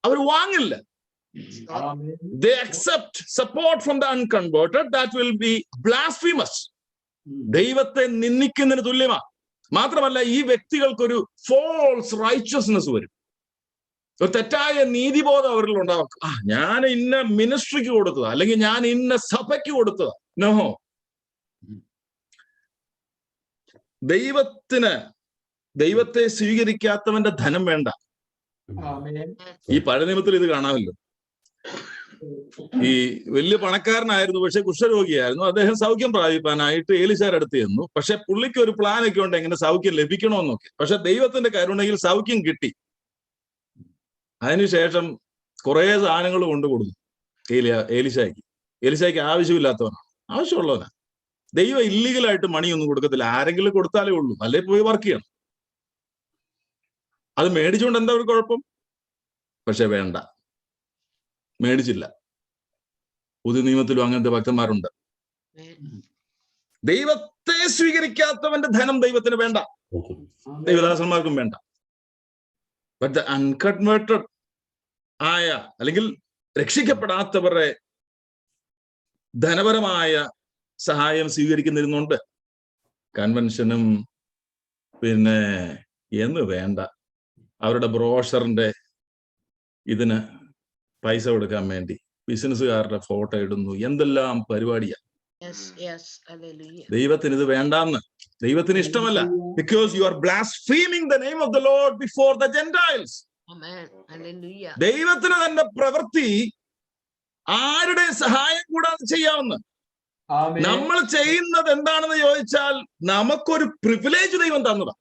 അവർ വാങ്ങില്ല. They accept support from the unconverted. That will be blasphemous. ദൈവത്തെ നിന്ദിക്കുന്നതിന് തുല്യമാണ്. മാത്രമല്ല, ഈ വ്യക്തികൾക്കൊരു ഫോൾസ് റൈച്ചസ്നെസ് വരും. ഒരു തെറ്റായ നീതിബോധം അവരിൽ ഉണ്ടാവും. ഞാൻ ഇന്ന മിനിസ്ട്രിക്ക് കൊടുത്തതാ, അല്ലെങ്കിൽ ഞാൻ ഇന്ന സഭയ്ക്ക് കൊടുത്തതാ. നോ, ദൈവത്തെ സ്വീകരിക്കാത്തവന്റെ ധനം വേണ്ട. ഈ പഴയ നിയമത്തിൽ ഇത് കാണാമല്ലോ. ഈ വലിയ പണക്കാരനായിരുന്നു, പക്ഷെ കുഷ്ഠരോഗിയായിരുന്നു. അദ്ദേഹം സൗഖ്യം പ്രാപിപ്പാനായിട്ട് ഏലിശായുടെ അടുത്ത് ചെന്നു. പക്ഷെ പുള്ളിക്ക് ഒരു പ്ലാനൊക്കെ ഉണ്ട് എങ്ങനെ സൗഖ്യം ലഭിക്കണമെന്നൊക്കെ. പക്ഷെ ദൈവത്തിന്റെ കരുണയിൽ സൗഖ്യം കിട്ടി. അതിനുശേഷം കുറെ സാധനങ്ങൾ കൊണ്ടുകൊടുത്തു ഏലിശായ്ക്ക് ആവശ്യമില്ലാത്തവനാണ്, ആവശ്യമുള്ളവനാണ്. ദൈവം ഇല്ലീഗലായിട്ട് മണിയൊന്നും കൊടുക്കത്തില്ല. ആരെങ്കിലും കൊടുത്താലേ ഉള്ളൂ, അല്ലെ പോയി വർക്ക് ചെയ്യണം. അത് മേടിച്ചുകൊണ്ട് എന്താ ഒരു കുഴപ്പം? പക്ഷെ വേണ്ട, മേടിച്ചില്ല. പുതിയ നിയമത്തിലും അങ്ങനത്തെ ഭക്തന്മാരുണ്ട്. ദൈവത്തെ സ്വീകരിക്കാത്തവന്റെ ധനം ദൈവത്തിന് വേണ്ട, ദൈവദാസന്മാർക്കും വേണ്ട. ബട്ട് ദ അൺകൺവേർട്ടഡ് ആയ, അല്ലെങ്കിൽ രക്ഷിക്കപ്പെടാത്തവരുടെ ധനപരമായ സഹായം സ്വീകരിക്കുന്നിരുന്നുണ്ട്. കൺവെൻഷനും പിന്നെ എന്ന് വേണ്ട, അവരുടെ ബ്രോഷറിന്റെ ഇതിന് പൈസ കൊടുക്കാൻ വേണ്ടി ബിസിനസ്സുകാരുടെ ഫോട്ടോ ഇടുന്നു. എന്തെല്ലാം പരിപാടിയാ. ദൈവത്തിന് ഇത് വേണ്ടാന്ന്, ദൈവത്തിന് ഇഷ്ടമല്ല. Because you are blaspheming the name of the Lord before the Gentiles. ദൈവത്തിന് തന്റെ പ്രവൃത്തി ആരുടെ സഹായം കൂടാതെ ചെയ്യാവുന്ന. നമ്മൾ ചെയ്യുന്നത് എന്താണെന്ന് ചോദിച്ചാൽ നമുക്കൊരു പ്രിവിലേജ് ദൈവം തന്നതാ.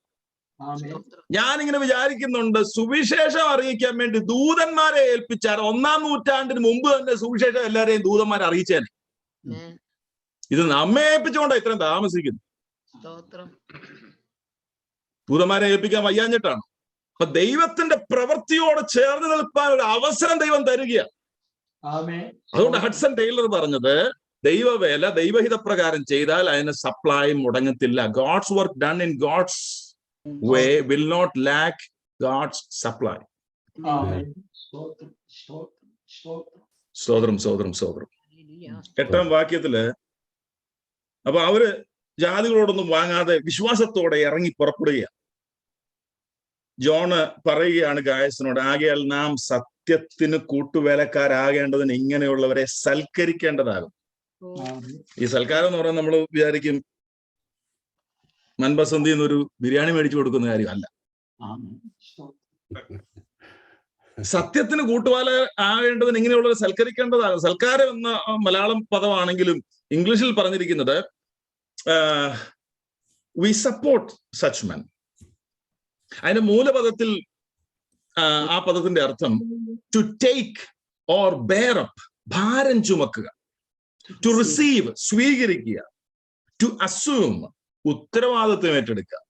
ഞാനിങ്ങനെ വിചാരിക്കുന്നുണ്ട്, സുവിശേഷം അറിയിക്കാൻ വേണ്ടി ദൂതന്മാരെ ഏൽപ്പിച്ചാൽ 1-ാം നൂറ്റാണ്ടിന് മുമ്പ് തന്നെ സുവിശേഷം എല്ലാരെയും ദൂതന്മാരെ അറിയിച്ചേനെ. ഇത് നമ്മെ ഏൽപ്പിച്ചുകൊണ്ടാണ് ഇത്രയും താമസിക്കുന്നു. ദൂതന്മാരെ ഏൽപ്പിക്കാൻ വയ്യാഞ്ഞിട്ടാണ്. അപ്പൊ ദൈവത്തിന്റെ പ്രവൃത്തിയോട് ചേർന്ന് നിൽക്കാൻ ഒരു അവസരം ദൈവം തരികയാണ്. അതുകൊണ്ട് ഹഡ്സൺ ടൈലർ പറഞ്ഞത്, ദൈവവേല ദൈവഹിത പ്രകാരം ചെയ്താൽ അതിന് സപ്ലൈ മുടങ്ങത്തില്ല. God's work done in God's way will not lack God's supply. Amen. സ്തോത്രം സ്തോത്രം സ്തോത്രം. Hallelujah. 8-ാം വാക്യത്തില് അപ്പൊ അവര് ജാതികളോടൊന്നും വാങ്ങാതെ വിശ്വാസത്തോടെ ഇറങ്ങി പുറപ്പെടുകയാണ്. ജോണ് പറയുകയാണ് ഗായസിനോട്, ആകയാൽ നാം സത്യത്തിന് കൂട്ടുവേലക്കാരാകേണ്ടതിന് ഇങ്ങനെയുള്ളവരെ സൽക്കരിക്കേണ്ടതാകും. ഈ സൽക്കാരം എന്ന് പറയുന്നത് നമ്മൾ വിചാരിക്കും മൻബസന്തിയിൽ നിന്നൊരു ബിരിയാണി മേടിച്ചു കൊടുക്കുന്ന കാര്യമല്ല. സത്യത്തിന് കൂട്ടുവാല ആകേണ്ടതിന് ഇങ്ങനെയുള്ളവരെ സൽക്കരിക്കേണ്ടതാകും. സൽക്കാരം എന്ന മലയാളം പദമാണെങ്കിലും ഇംഗ്ലീഷിൽ പറഞ്ഞിരിക്കുന്നത് വി സപ്പോർട്ട് സച്ച് മെൻ. അതിന്റെ മൂലപദത്തിൽ ആ പദത്തിന്റെ അർത്ഥം to take or bear up, ഭാരം ചുമക്കുക, ടു റിസീവ് സ്വീകരിക്കുക, ടു അസ്യൂം ഉത്തരവാദിത്വം ഏറ്റെടുക്കുക.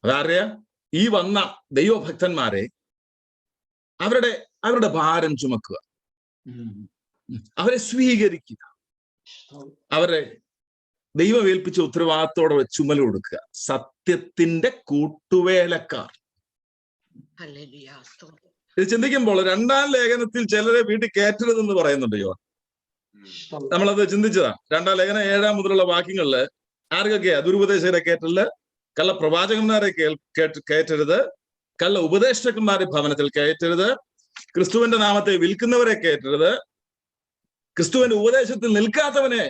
അതറിയാ ഈ വന്ന ദൈവഭക്തന്മാരെ അവരുടെ ഭാരം ചുമക്കുക, അവരെ സ്വീകരിക്കുക, അവരെ ദൈവം ഏൽപ്പിച്ച ഉത്തരവാദിത്തോടെ ചുമൽ കൊടുക്കുക. സത്യത്തിന്റെ കൂട്ടുവേലക്കാർ. Hallelujah. സ്തോത്രം. ഇത് ചിന്തിക്കുമ്പോൾ 2-ാം ലേഖനത്തിൽ ചിലരെ വീട്ടിൽ കയറ്റരുതെന്ന് പറയുന്നുണ്ട്. നമ്മളത് ചിന്തിച്ചതാ. 2-ാം ലേഖനം 7 മുതലുള്ള വാക്യങ്ങളില് ആർക്കൊക്കെയാ? ദുരുപദേശകരെ കയറ്റല്, കള്ള പ്രവാചകന്മാരെ കയറ്റരുത്, കള്ള ഉപദേഷ്ടന്മാരെ ഭവനത്തിൽ കയറ്റരുത്, ക്രിസ്തുവിന്റെ നാമത്തെ വിൽക്കുന്നവരെ കയറ്റരുത്, ക്രിസ്തുവിന്റെ ഉപദേശത്തിൽ നിൽക്കാത്തവനെ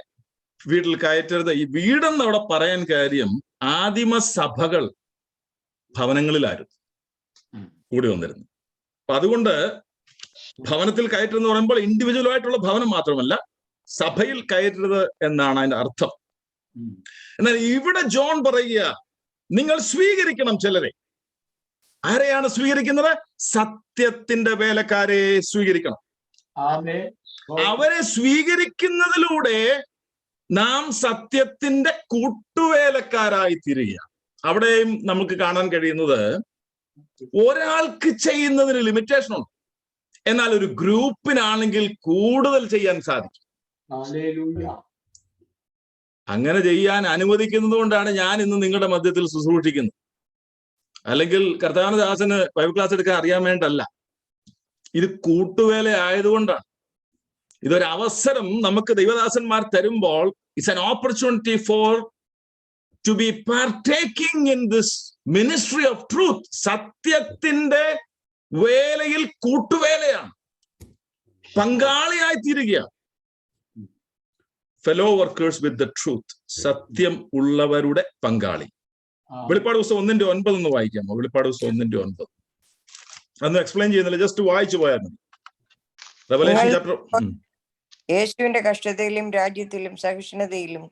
വീട്ടിൽ കയറ്റരുത്. ഈ വീടെന്ന് അവിടെ പറയാൻ കാര്യം ആദിമ സഭകൾ ഭവനങ്ങളിലായിരുന്നു കൂടി വന്നിരുന്നു. അപ്പൊ അതുകൊണ്ട് ഭവനത്തിൽ കയറ്റരുതെന്ന് പറയുമ്പോൾ ഇൻഡിവിജ്വൽ ആയിട്ടുള്ള ഭവനം മാത്രമല്ല, സഭയിൽ കയറ്റരുത് എന്നാണ് അതിന്റെ അർത്ഥം. എന്നാൽ ഇവിടെ ജോൺ പറയുക, നിങ്ങൾ സ്വീകരിക്കണം ചിലരെ. ആരെയാണ് സ്വീകരിക്കുന്നത്? സത്യത്തിന്റെ വേലക്കാരെ സ്വീകരിക്കണം. അവരെ സ്വീകരിക്കുന്നതിലൂടെ നാം സത്യത്തിന്റെ കൂട്ടുവേലക്കാരായി തീരുകയാണ്. അവിടെയും നമുക്ക് കാണാൻ കഴിയുന്നത് ഒരാൾക്ക് ചെയ്യുന്നതിന് ലിമിറ്റേഷൻ ഉണ്ട്, എന്നാൽ ഒരു ഗ്രൂപ്പിനാണെങ്കിൽ കൂടുതൽ ചെയ്യാൻ സാധിക്കും. അങ്ങനെ ചെയ്യാൻ അനുവദിക്കുന്നത് കൊണ്ടാണ് ഞാൻ ഇന്ന് നിങ്ങളുടെ മധ്യത്തിൽ ശുശ്രൂഷിക്കുന്നത്. അല്ലെങ്കിൽ കർത്താവനദാസന് ബൈബിൾ ക്ലാസ് എടുക്കാൻ അറിയാൻ വേണ്ടല്ല, ഇത് കൂട്ടുവേല ആയതുകൊണ്ടാണ്. ഇതൊരു അവസരം നമുക്ക് ദൈവദാസന്മാർ തരുമ്പോൾ it's an opportunity for to be partaking in this ministry of truth. സത്യത്തിന്റെ വേലയിൽ കൂട്ടുവേലയാണ്, പങ്കാളിയായി തീരുകയാണ്. Fellow workers with the truth, സത്യം ഉള്ളവരുടെ പങ്കാളി. വെളിപ്പാട് പുസ്തകം 1:9 ഒന്ന് വായിക്കാമോ? വെളിപ്പാട് പുസ്തകം 1:9 അന്ന് എക്സ്പ്ലെയിൻ ചെയ്യുന്നില്ല, ജസ്റ്റ് വായിച്ചു പോയാൽ മതി. Revelation chapter. യേശുവിന്റെ കഷ്ടതയിലും രാജ്യത്തിലും സഹിഷ്ണുതയിലും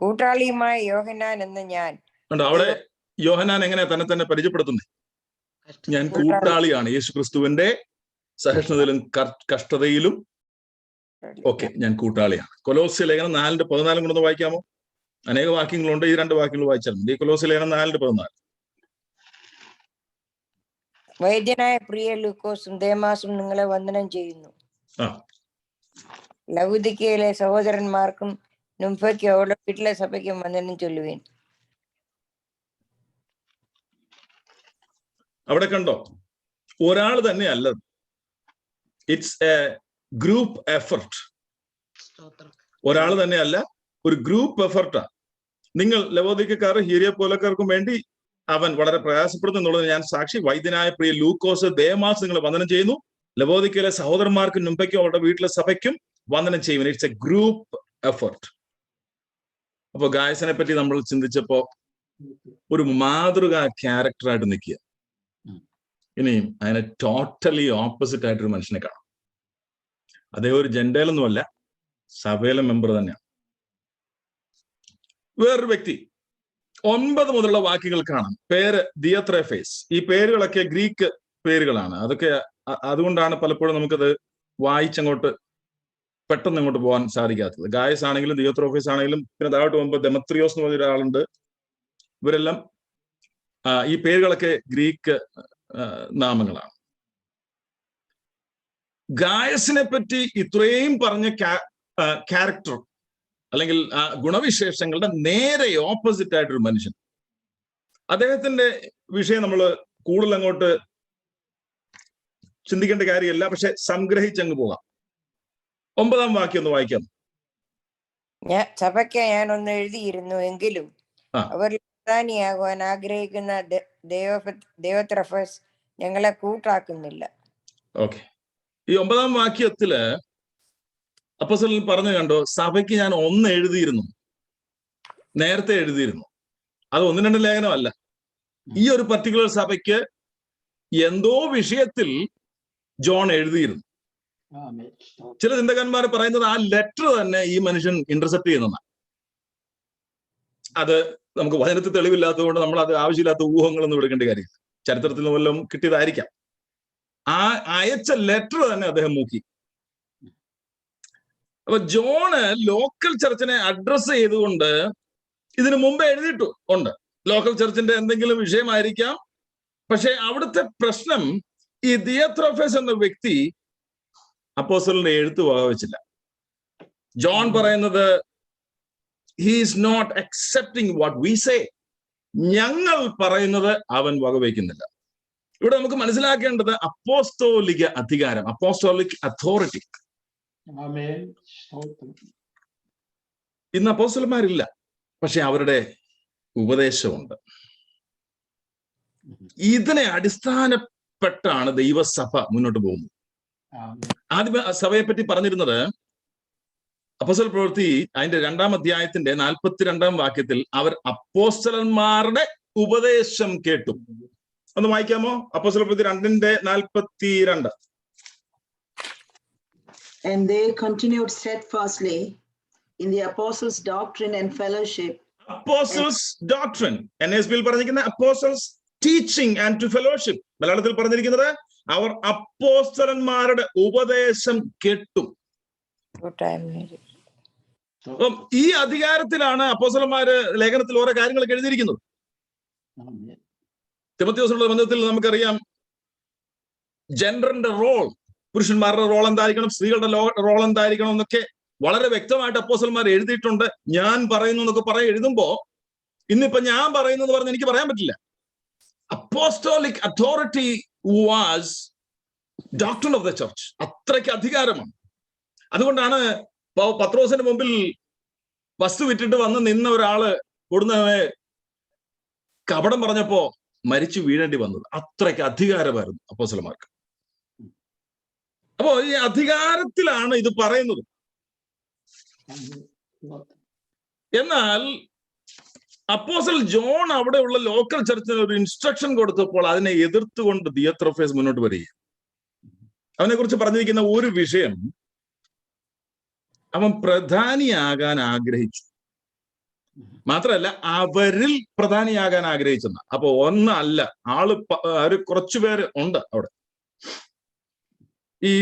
കൂട്ടാളിയുമായ യോഹന്നാൻ എന്ന ഞാൻ. അവിടെ യോഹന്നാൻ എങ്ങനെയാ തന്നെ പരിചയപ്പെടുത്തുന്നത്? ഞാൻ കൂട്ടാളിയാണ് യേശു ക്രിസ്തുവിന്റെ സഹിഷ്ണുതയിലും കഷ്ടതയിലും ഒക്കെ ഞാൻ കൂട്ടാളിയാണ്. കൊലോസ്യ ലേഖനം 4:14 കൊണ്ടൊന്ന് വായിക്കാമോ? അനേക വാക്യങ്ങളുണ്ട്, ഈ 2 വാക്യങ്ങൾ വായിച്ചാൽ മതി. കൊലോസ്യ ലേഖനം 4:14. വൈദ്യനായ പ്രിയ ലൂക്കോസും ദേമാസും നിങ്ങളെ വന്ദനം ചെയ്യുന്നു. ലവുദിക്കയിലെ സഹോദരന്മാർക്കും നുംഫയ്ക്കും അവളുടെ വീട്ടിലെ സഭയ്ക്കും വന്ദനം ചൊല്ലുവേൻ. അവിടെ കണ്ടോ, ഒരാൾ തന്നെ അല്ല, ഇറ്റ്സ് എ ഗ്രൂപ്പ് എഫർട്ട്. ഒരാൾ തന്നെയല്ല, ഒരു ഗ്രൂപ്പ് എഫർട്ടാ. നിങ്ങൾ ലവോദിക്കക്കാർ ഹിരിയപ്പോലക്കാർക്കും വേണ്ടി അവൻ വളരെ പ്രയാസപ്പെടുന്നു എന്നുള്ളത് ഞാൻ സാക്ഷി. വൈദ്യനായ പ്രിയ ലൂക്കോസ് ദേമാസ് നിങ്ങളെ വന്ദനം ചെയ്യുന്നു. ലവോദിക്കയിലെ സഹോദരന്മാർക്കും നുംഫയ്ക്കും അവരുടെ വീട്ടിലെ സഭയ്ക്കും വന്ദനം ചെയ്യും. It's A group effort. അപ്പൊ ഗായസിനെ പറ്റി നമ്മൾ ചിന്തിച്ചപ്പോ ഒരു മാതൃകാ ക്യാരക്ടറായിട്ട് നിൽക്കുക. ഇനിയും അതിനെ ടോട്ടലി ഓപ്പോസിറ്റ് ആയിട്ടൊരു മനുഷ്യനെ കാണാം. അതേ ഒരു ജെൻഡയിലൊന്നുമല്ല, സഭയിലെ മെമ്പർ തന്നെയാണ്. വേറൊരു വ്യക്തി 9 മുതലുള്ള വാക്യങ്ങൾ കാണാം. പേര് ദിയത്രേഫേസ്. ഈ പേരുകളൊക്കെ ഗ്രീക്ക് പേരുകളാണ്. അതൊക്കെ അതുകൊണ്ടാണ് പലപ്പോഴും നമുക്കത് വായിച്ചങ്ങോട്ട് പെട്ടെന്ന് അങ്ങോട്ട് പോകാൻ സാധിക്കാത്തത്. ഗായസ് ആണെങ്കിലും ദിയോത്രോഫേസ് ആണെങ്കിലും, പിന്നെ താഴോട്ട് പോകുമ്പോൾ ദെമത്രിയോസ് എന്ന് പറഞ്ഞ ഒരാളുണ്ട്. ഇവരെല്ലാം ഈ പേരുകളൊക്കെ ഗ്രീക്ക് നാമങ്ങളാണ്. ഗായസിനെ പറ്റി ഇത്രയും പറഞ്ഞ ക്യാരക്ടർ അല്ലെങ്കിൽ ഗുണവിശേഷങ്ങളുടെ നേരെ ഓപ്പോസിറ്റ് ആയിട്ടൊരു മനുഷ്യൻ. അദ്ദേഹത്തിന്റെ വിഷയം നമ്മൾ കൂടുതൽ അങ്ങോട്ട് ചിന്തിക്കേണ്ട കാര്യമില്ല. പക്ഷെ സംഗ്രഹിച്ചങ്ങ് പോകാം. 9-ാം വാക്യം ഒന്ന് വായിക്കാം. സഭയ്ക്ക് ഞാൻ ഒന്ന് എഴുതിയിരുന്നു, എങ്കിലും ആ. അവർ പ്രധാനിയാകുവാൻ ആഗ്രഹിക്കുന്ന ദൈവത്രഫസ് ഞങ്ങളെ കൂട്ടാക്കുന്നില്ല. ഓക്കെ, ഈ 9-ാം വാക്യത്തില് അപ്പോസ്തലൻ പറഞ്ഞു കണ്ടോ, സഭയ്ക്ക് ഞാൻ ഒന്ന് എഴുതിയിരുന്നു, നേരത്തെ എഴുതിയിരുന്നു. അത് 1-2 ലേഖനമല്ല. ഈ ഒരു പർട്ടിക്കുലർ സഭയ്ക്ക് എന്തോ വിഷയത്തിൽ ജോൺ എഴുതിയിരുന്നു. ചില ചിന്തകന്മാർ പറയുന്നത് ആ ലെറ്റർ തന്നെ ഈ മനുഷ്യൻ ഇന്റർസെപ്റ്റ് ചെയ്യുന്നതാണ്. അത് നമുക്ക് വചനത്തിൽ തെളിവില്ലാത്തതുകൊണ്ട് നമ്മൾ അത് ആവശ്യമില്ലാത്ത ഊഹങ്ങളൊന്നും എടുക്കേണ്ട കാര്യമില്ല. ചരിത്രത്തിൽ നിന്ന് വല്ലതും കിട്ടിയതായിരിക്കാം. ആ അയച്ച ലെറ്റർ തന്നെ അദ്ദേഹം മൂക്കി. അപ്പൊ ജോണ് ലോക്കൽ ചർച്ചിനെ അഡ്രസ് ചെയ്തുകൊണ്ട് ഇതിനു മുമ്പ് എഴുതിയിട്ടു ഉണ്ട്. ലോക്കൽ ചർച്ചിന്റെ എന്തെങ്കിലും വിഷയമായിരിക്കാം. പക്ഷെ അവിടുത്തെ പ്രശ്നം, ഈ ദിയത്രോഫസ് എന്ന വ്യക്തി അപ്പോസ്തലന്റെ എഴുത്ത് വകവെച്ചില്ല. ജോൺ പറയുന്നത് he is not accepting what we say. ഞങ്ങൾ പറയുന്നത് അവൻ വകവയ്ക്കുന്നില്ല. ഇവിടെ നമുക്ക് മനസ്സിലാക്കേണ്ടത് അപ്പോസ്തോലിക അധികാരം, അപ്പോസ്തോലിക് അതോറിറ്റി. ഇന്ന് അപ്പോസ്തലന്മാരില്ല, പക്ഷെ അവരുടെ ഉപദേശമുണ്ട്. ഇതിനെ അടിസ്ഥാനപ്പെട്ടാണ് ദൈവസഭ മുന്നോട്ട് പോകുന്നത്. ആദ്യം സഭയെ പറ്റി പറഞ്ഞിരുന്നത് അപ്പോസ്തല പ്രവൃത്തി അതിന്റെ 2-ാം അധ്യായത്തിന്റെ 42-ാം വാക്യത്തിൽ അവർ അപ്പോസ്തലന്മാരുടെ ഉപദേശം കേട്ടു. ഒന്ന് വായിക്കാമോ? അപ്പോസ്തല പ്രവൃത്തി 2:42. And they continued steadfastly in the apostles' doctrine and fellowship. Apostles' doctrine. NSBയിൽ പറഞ്ഞിരിക്കുന്ന apostles' teaching and to fellowship. മലയാളത്തിൽ പറഞ്ഞിരിക്കുന്നത് അവർ അപ്പോസ്തലന്മാരുടെ ഉപദേശം കേട്ടു. അപ്പം ഈ അധികാരത്തിലാണ് അപ്പോസ്തലന്മാര് ലേഖനത്തിൽ ഓരോ കാര്യങ്ങളൊക്കെ എഴുതിയിരിക്കുന്നത്. തിമോഥെയോസിനുള്ള ബന്ധത്തിൽ നമുക്കറിയാം ജെൻഡറിന്റെ റോൾ, പുരുഷന്മാരുടെ റോൾ എന്തായിരിക്കണം, സ്ത്രീകളുടെ റോൾ എന്തായിരിക്കണം എന്നൊക്കെ വളരെ വ്യക്തമായിട്ട് അപ്പോസ്തലന്മാർ എഴുതിയിട്ടുണ്ട്. ഞാൻ പറയുന്നു എന്നൊക്കെ എഴുതുമ്പോ ഇന്നിപ്പോ ഞാൻ പറയുന്നത് പറഞ്ഞ് എനിക്ക് പറയാൻ പറ്റില്ല. Apostolic authority was doctrine of the church. അത്രയ്ക്ക് അധികാരമാണ്. അതുകൊണ്ടാണ് പത്രോസിന്റെ മുമ്പിൽ വസ്തു വിറ്റിട്ട് വന്ന് നിന്ന ഒരാള് കൊടുന്നവനെ കപടം പറഞ്ഞപ്പോ മരിച്ചു വീഴേണ്ടി വന്നത്. അത്രയ്ക്ക് അധികാരമായിരുന്നു അപ്പോസ്തലന്മാർക്ക്. അപ്പോ ഈ അധികാരത്തിലാണ് ഇത് പറയുന്നത്. എന്നാൽ അപ്പോസ്തലൻ ജോൺ അവിടെയുള്ള ലോക്കൽ ചർച്ചിന് ഒരു ഇൻസ്ട്രക്ഷൻ കൊടുത്തപ്പോൾ അതിനെ എതിർത്തുകൊണ്ട് ദിയത്രോഫേസ് മുന്നോട്ട് വരിക. അവനെ കുറിച്ച് പറഞ്ഞിരിക്കുന്ന ഒരു വിഷയം, അവൻ പ്രധാനിയാകാൻ ആഗ്രഹിച്ചു. മാത്രമല്ല അവരിൽ പ്രധാനിയാകാൻ ആഗ്രഹിച്ചെന്ന. അപ്പൊ ഒന്നല്ല, ഒരു കുറച്ചുപേര് ഉണ്ട് അവിടെ. ഈ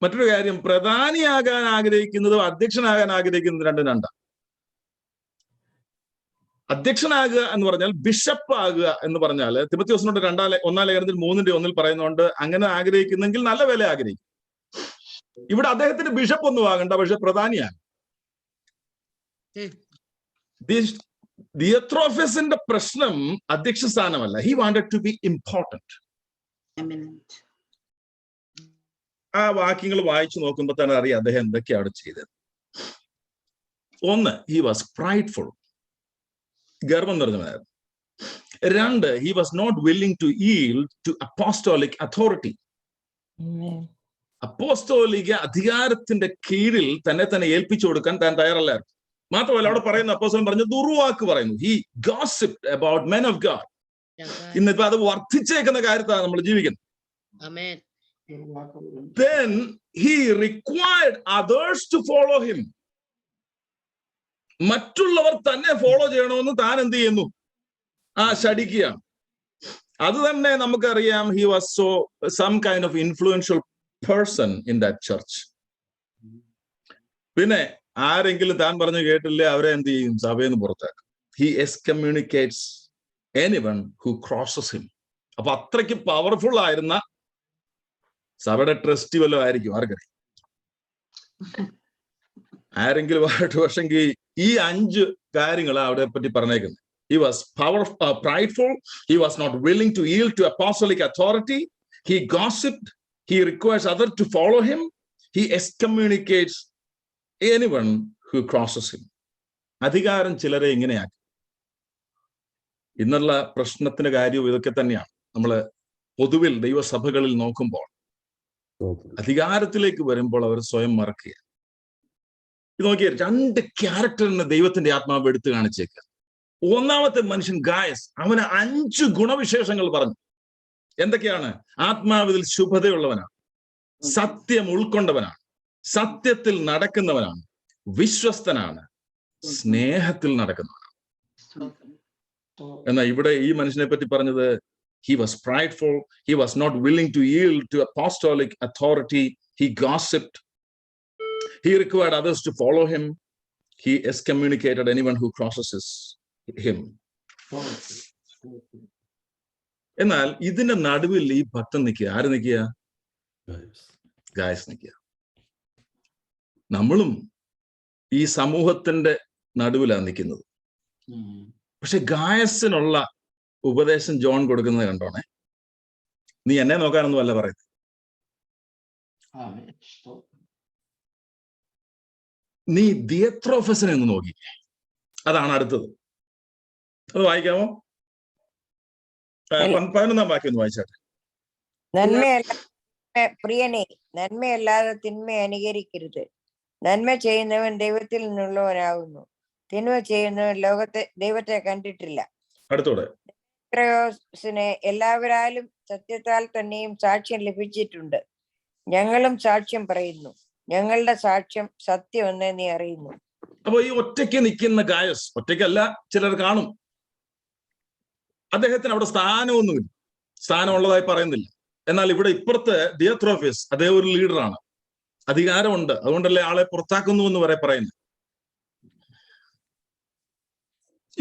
മറ്റൊരു കാര്യം, പ്രധാനിയാകാൻ ആഗ്രഹിക്കുന്നതും അധ്യക്ഷനാകാൻ ആഗ്രഹിക്കുന്നതും രണ്ടും. അധ്യക്ഷനാകുക എന്ന് പറഞ്ഞാൽ ബിഷപ്പ് ആകുക എന്ന് പറഞ്ഞാൽ തിമോഥെയോസിനോട് 1-ാം ലേഖനത്തിൽ 3:1 പറയുന്നുണ്ട്, അങ്ങനെ ആഗ്രഹിക്കുന്നെങ്കിൽ നല്ല വില ആഗ്രഹിക്കും. ഇവിടെ അദ്ദേഹത്തിന് ബിഷപ്പ് ഒന്നും ആകണ്ട, പക്ഷെ പ്രധാനിയാണ്. ദിയത്രോഫസിന്റെ പ്രശ്നം അധ്യക്ഷ സ്ഥാനമല്ല. He wanted to be important. ആ വാക്യങ്ങൾ വായിച്ചു നോക്കുമ്പോൾ തന്നെ അറിയാം അദ്ദേഹം എന്തൊക്കെയാണ് അവിടെ ചെയ്തത്. 1, ഹി വാസ് പ്രൈഡ്ഫുൾ, ഗർവം നിറഞ്ഞവനായിരുന്നു. 2, he was not willing to yield to apostolic authority. അപ്പോസ്തോലിക അധികാരത്തിന്റെ കീഴിൽ തന്നെ ഏൽപ്പിച്ചു കൊടുക്കാൻ താൻ തയ്യാറല്ലായിരുന്നു. മാത്രമല്ല അവിടെ പറയുന്ന അപ്പോസ്തലൻ പറഞ്ഞ ദുർവാക്ക് പറയുന്നു. He gossiped about men of God. ഇന്നിപ്പോ അത് വർദ്ധിച്ചേക്കുന്ന കാര്യത്താണ് നമ്മൾ ജീവിക്കുന്നത്. Then he required others to follow him. മറ്റുള്ളവർ തന്നെ ഫോളോ ചെയ്യണമെന്ന് താൻ എന്ത് ചെയ്യുന്നു? ശഠിക്കുകയാണ്. അത് തന്നെ നമുക്കറിയാം. He was so some kind of influential person in that church. പിന്നെ ആരെങ്കിലും താൻ പറഞ്ഞു കേട്ടില്ലേ, അവരെ എന്ത് ചെയ്യും? സഭയിൽ നിന്ന് പുറത്താക്കും. He excommunicates anyone who crosses him. അപ്പൊ അത്രയ്ക്ക് പവർഫുൾ ആയിരുന്ന സഭയുടെ ട്രസ്റ്റി വല്ലതും ആയിരിക്കും, ആർക്കറിയാം. ആരെങ്കിലും ആയിട്ട് പക്ഷെങ്കിൽ ഈ 5 കാര്യങ്ങളാണ് അവിടെ പറ്റി പറഞ്ഞേക്കുന്നത്. He was prideful. He was not willing to yield to apostolic authority. He gossiped. He requires others to follow him. He excommunicates anyone who crosses him. അധികാരം ചിലരെ ഇങ്ങനെയാക്കി. ഇന്നുള്ള പ്രശ്നത്തിന് കാര്യവും ഇതൊക്കെ തന്നെയാണ്. നമ്മൾ പൊതുവിൽ ദൈവസഭകളിൽ നോക്കുമ്പോൾ അധികാരത്തിലേക്ക് വരുമ്പോൾ അവർ സ്വയം മറക്കുക. ഇത് നോക്കിയാൽ 2 ക്യാരക്ടറിന് ദൈവത്തിന്റെ ആത്മാവ് എടുത്തു കാണിച്ചേക്കുക. ഒന്നാമത്തെ മനുഷ്യൻ ഗായസ്, അവന് 5 ഗുണവിശേഷങ്ങൾ പറഞ്ഞു. എന്തൊക്കെയാണ്? ആത്മാവിൽ ശുഭതയുള്ളവനാണ്, സത്യം ഉൾക്കൊണ്ടവനാണ്, സത്യത്തിൽ നടക്കുന്നവനാണ്, വിശ്വസ്തനാണ്, സ്നേഹത്തിൽ നടക്കുന്നവനാണ്. എന്നാൽ ഇവിടെ ഈ മനുഷ്യനെ പറ്റി പറഞ്ഞത് he was prideful, he was not willing to yield to apostolic authority, he gossiped, he required others to follow him, he excommunicated anyone who crosses him. എന്നാൽ ഇതിന്റെ നടുവിൽ ഈ ഭക്തൻ നിൽക്കുക. ആര് നിൽക്കുക? ഗായസ് നിൽക്കുക. നമ്മളും ഈ സമൂഹത്തിന്റെ നടുവിലാണ് നിൽക്കുന്നത്. പക്ഷെ ഗായസിനുള്ള ഉപദേശം ജോൺ കൊടുക്കുന്നത് കണ്ടോണേ. നീ എന്നെ നോക്കാനൊന്നും അല്ല പറയുന്നത്. നീ ദിയത്രോഫസിനെ ഒന്ന് നോക്കി. അതാണ് അടുത്തത്. അത് വായിക്കാമോ? 11-ാം വാക്യം ഒന്ന് വായിച്ചാട്ടെ. പ്രിയനെ, നന്മയല്ലാതെ തിന്മ അനുകരിക്കരുത്. നന്മ ചെയ്യുന്നവൻ ദൈവത്തിൽ നിന്നുള്ളവനാകുന്നു. തിന്മ ചെയ്യുന്നവൻ ദൈവത്തെ കണ്ടിട്ടില്ല. അടുത്തോടെ എല്ലാവരാലും സത്യത്താൽ തന്നെയും സാക്ഷ്യം ലഭിച്ചിട്ടുണ്ട്. ഞങ്ങളും സാക്ഷ്യം പറയുന്നു. ഞങ്ങളുടെ സാക്ഷ്യം സത്യമെന്ന് നീ അറിയുന്നു. അപ്പൊ ഈ ഒറ്റയ്ക്ക് നിൽക്കുന്ന ഗായസ്, ഒറ്റയ്ക്കല്ല, ചിലർ കാണും, അദ്ദേഹത്തിന് അവിടെ സ്ഥാനമൊന്നുമില്ല, സ്ഥാനമുള്ളതായി പറയുന്നില്ല. എന്നാൽ ഇവിടെ ഇപ്പുറത്തെ ദിയത്രോഫിസ്, അദ്ദേഹം ഒരു ലീഡറാണ്, അധികാരമുണ്ട്, അതുകൊണ്ടല്ലേ ആളെ പുറത്താക്കുന്നു എന്ന് വരെ പറയുന്നു.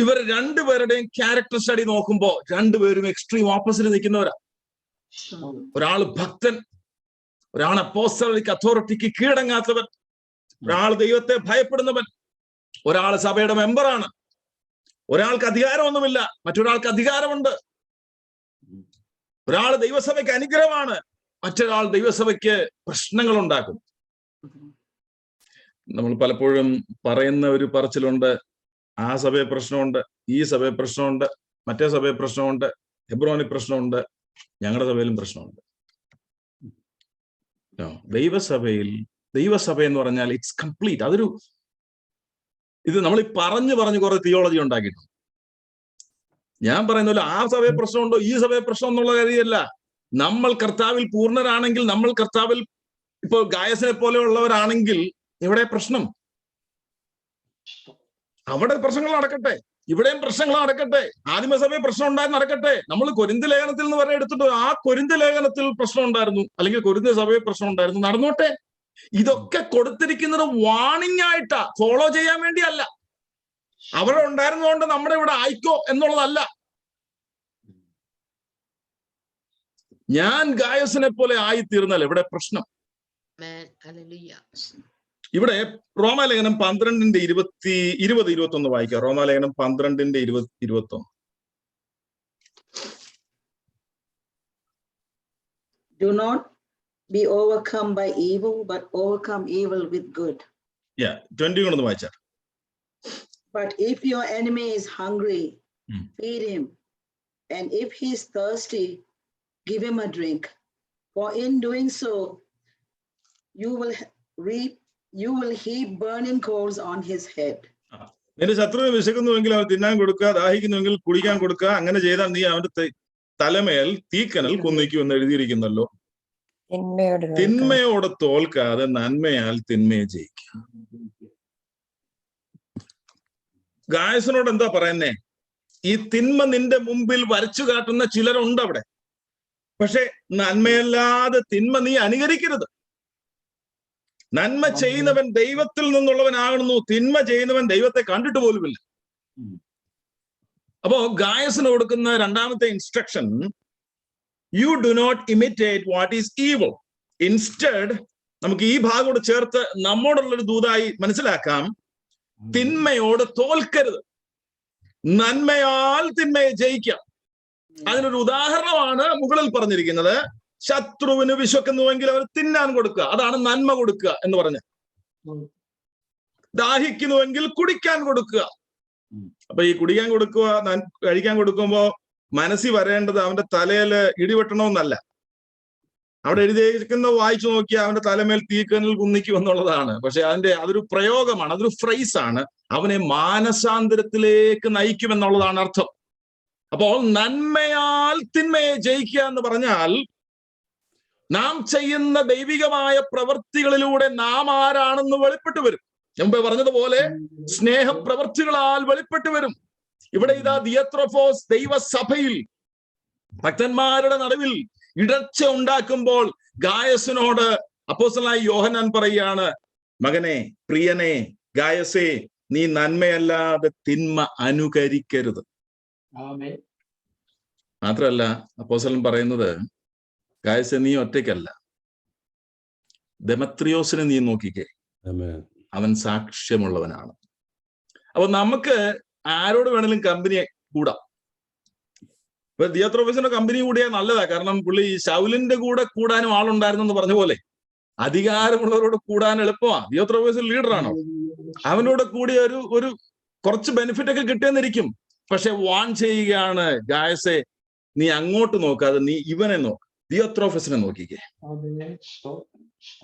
ഇവർ രണ്ടുപേരുടെയും ക്യാരക്ടർ സ്റ്റഡി നോക്കുമ്പോൾ രണ്ടുപേരും എക്സ്ട്രീം ഓപ്പോസിറ്റ് നിൽക്കുന്നവരാ. ഒരാൾ ഭക്തൻ, ഒരാൾ അപ്പോസ്തലിക് അതോറിറ്റിക്ക് കീഴടങ്ങാത്തവൻ, ഒരാൾ ദൈവത്തെ ഭയപ്പെടുന്നവൻ, ഒരാൾ സഭയുടെ മെമ്പറാണ്. ഒരാൾക്ക് അധികാരമൊന്നുമില്ല, മറ്റൊരാൾക്ക് അധികാരമുണ്ട്. ഒരാൾ ദൈവസഭയ്ക്ക് അനുഗ്രഹമാണ്, മറ്റൊരാൾ ദൈവസഭയ്ക്ക് പ്രശ്നങ്ങൾ ഉണ്ടാക്കും. നമ്മൾ പലപ്പോഴും പറയുന്ന ഒരു പറച്ചിലുണ്ട്, ആ സഭയെ പ്രശ്നമുണ്ട്, ഈ സഭയെ പ്രശ്നമുണ്ട്, മറ്റേ സഭയെ പ്രശ്നമുണ്ട്, ഹെബ്രോനി പ്രശ്നമുണ്ട്, ഞങ്ങളുടെ സഭയിലും പ്രശ്നമുണ്ട്. ദൈവസഭ എന്ന് പറഞ്ഞാൽ ഇറ്റ്സ് കംപ്ലീറ്റ്. ഇത് നമ്മൾ ഈ പറഞ്ഞു കുറെ തിയോളജി ഉണ്ടാക്കിയിട്ടുണ്ട്. ഞാൻ പറയുന്നല്ലോ ആ സഭയെ പ്രശ്നമുണ്ടോ ഈ സഭയെ പ്രശ്നം എന്നുള്ള കാര്യമല്ല. നമ്മൾ കർത്താവിൽ പൂർണ്ണരാണെങ്കിൽ, നമ്മൾ കർത്താവിൽ ഇപ്പോൾ ഗായസിനെ പോലെയുള്ളവരാണെങ്കിൽ എവിടെ പ്രശ്നം? അവിടെ പ്രശ്നങ്ങൾ നടക്കട്ടെ, ഇവിടെയും പ്രശ്നങ്ങൾ നടക്കട്ടെ. ആദിമസഭയിൽ പ്രശ്നം ഉണ്ടായി നടക്കട്ടെ. നമ്മൾ കൊരിന്ത് ലേഖനത്തിൽ നിന്ന് വരെ എടുത്തിട്ട് ആ കൊരിന്ത് ലേഖനത്തിൽ പ്രശ്നം ഉണ്ടായിരുന്നു, അല്ലെങ്കിൽ കൊരിന്ത് സഭയിൽ പ്രശ്നം ഉണ്ടായിരുന്നു, നടന്നോട്ടെ. ഇതൊക്കെ കൊടുത്തിരിക്കുന്നത് വാണിംഗ് ആയിട്ടാ, ഫോളോ ചെയ്യാൻ വേണ്ടിയല്ല. അവിടെ ഉണ്ടായിരുന്നതുകൊണ്ട് നമ്മുടെ ഇവിടെ ആയിക്കോ എന്നുള്ളതല്ല. ഞാൻ ഗായസിനെ പോലെ ആയിത്തീർന്നാൽ ഇവിടെ പ്രശ്നം. ഇവിടെ റോമാലേഖനം 12:20-21 വായിക്കാം. റോമാലേഖനം 12:20-21. Do not be overcome by evil, but overcome evil with good. 20 കൊണ്ടൊന്ന് വായിച്ചാൽ. But if your enemy is hungry, feed him, and if he is thirsty, give him a drink. For in doing so, you will heap burning coals on his head. നിന്റെ ശത്രുവിന് വിശക്കുന്നുവെങ്കിൽ അവൻ തിന്നാൻ കൊടുക്കുക, ദാഹിക്കുന്നുവെങ്കിൽ കുടിക്കാൻ കൊടുക്കുക. അങ്ങനെ ചെയ്താൽ നീ അവന്റെ തലമേൽ തീക്കനൽ കൊന്നിക്കും എന്ന് എഴുതിയിരിക്കുന്നല്ലോ. തിന്മയോടെ തോൽക്കാതെ നന്മയാൽ തിന്മയെ ജയിക്കുക. ഗായസിനോട് എന്താ പറയുന്നേ? ഈ തിന്മ നിന്റെ മുമ്പിൽ വരച്ചു കാട്ടുന്ന ചിലരുണ്ട് അവിടെ. പക്ഷെ നന്മയല്ലാതെ തിന്മ നീ അനുകരിക്കരുത്. നന്മ ചെയ്യുന്നവൻ ദൈവത്തിൽ നിന്നുള്ളവനാകുന്നു, തിന്മ ചെയ്യുന്നവൻ ദൈവത്തെ കണ്ടിട്ട് പോലുമില്ല. അപ്പോ ഗായസിന് കൊടുക്കുന്ന രണ്ടാമത്തെ instruction, you do not imitate what is evil. Instead നമുക്ക് ഈ ഭാഗത്തോട് ചേർത്ത് നമ്മോടുള്ളൊരു ദൂതായി മനസ്സിലാക്കാം, തിന്മയോട് തോൽക്കരുത്. നന്മയാൽ തിന്മയെ ജയിക്കാം. അതിനൊരു ഉദാഹരണമാണ് മുകളിൽ പറഞ്ഞിരിക്കുന്നത്. ശത്രുവിന് വിശക്കുന്നുവെങ്കിൽ അവർ തിന്നാൻ കൊടുക്കുക, അതാണ് നന്മ കൊടുക്കുക എന്ന് പറഞ്ഞ. ദാഹിക്കുന്നുവെങ്കിൽ കുടിക്കാൻ കൊടുക്കുക. അപ്പൊ ഈ കുടിക്കാൻ കൊടുക്കുക, കഴിക്കാൻ കൊടുക്കുമ്പോ മനസ്സിൽ വരേണ്ടത് അവന്റെ തലയില് ഇടിവെട്ടണമെന്നല്ല. അവിടെ എഴുതിയിരിക്കുന്ന വായിച്ചു നോക്കിയാൽ അവന്റെ തലമേൽ തീക്കനൽ കുന്നിക്കും എന്നുള്ളതാണ്. പക്ഷെ അതൊരു പ്രയോഗമാണ്, അതൊരു ഫ്രൈസ് ആണ്. അവനെ മാനസാന്തരത്തിലേക്ക് നയിക്കുമെന്നുള്ളതാണ് അർത്ഥം. അപ്പോൾ നന്മയാൽ തിന്മയെ ജയിക്കുക എന്ന് പറഞ്ഞാൽ നാം ചെയ്യുന്ന ദൈവികമായ പ്രവൃത്തികളിലൂടെ നാം ആരാണെന്ന് വെളിപ്പെട്ടു വരും. മുമ്പ് പറഞ്ഞതുപോലെ സ്നേഹപ്രവൃത്തികളാൽ വെളിപ്പെട്ടു വരും. ഇവിടെ ഇതാ ദിയത്രോഫോസ് ദൈവസഭയിൽ ഭക്തന്മാരുടെ നടുവിൽ ഇടർച്ച ഉണ്ടാക്കുമ്പോൾ ഗായസിനോട് അപ്പോസ്തലനായ യോഹന്നാൻ പറയുകയാണ്, മകനെ, പ്രിയനെ, ഗായസേ, നീ നന്മയല്ലാതെ തിന്മ അനുകരിക്കരുത്. മാത്രമല്ല അപ്പോസ്തലൻ പറയുന്നത്, ഗായസേ, നീ ഒറ്റയ്ക്കല്ല, ദെമത്രിയോസിനെ നീ നോക്കിക്കേ, അവൻ സാക്ഷ്യമുള്ളവനാണ്. അപ്പൊ നമുക്ക് ആരോട് വേണമെങ്കിലും കമ്പനി കൂടാം. ഇപ്പൊ ദിയത്രോഫോസിന്റെ കമ്പനി കൂടിയാൽ നല്ലതാ. കാരണം പുള്ളി ശൗലിന്റെ കൂടെ കൂടാനും ആളുണ്ടായിരുന്നെന്ന് പറഞ്ഞ പോലെ അധികാരമുള്ളവരോട് കൂടാൻ എളുപ്പമാ. ദിയത്രോഫോസ് ലീഡറാണോ, അവനോട് കൂടി ഒരു കുറച്ച് ബെനിഫിറ്റ് ഒക്കെ കിട്ടിയെന്നിരിക്കും. പക്ഷെ വാൺ ചെയ്യുകയാണ്, ഗായസെ, നീ അങ്ങോട്ട് നോക്കാതെ നീ ഇവനെ നോക്ക്, ദിയത്രോഫോസിനെ നോക്കിക്കേ.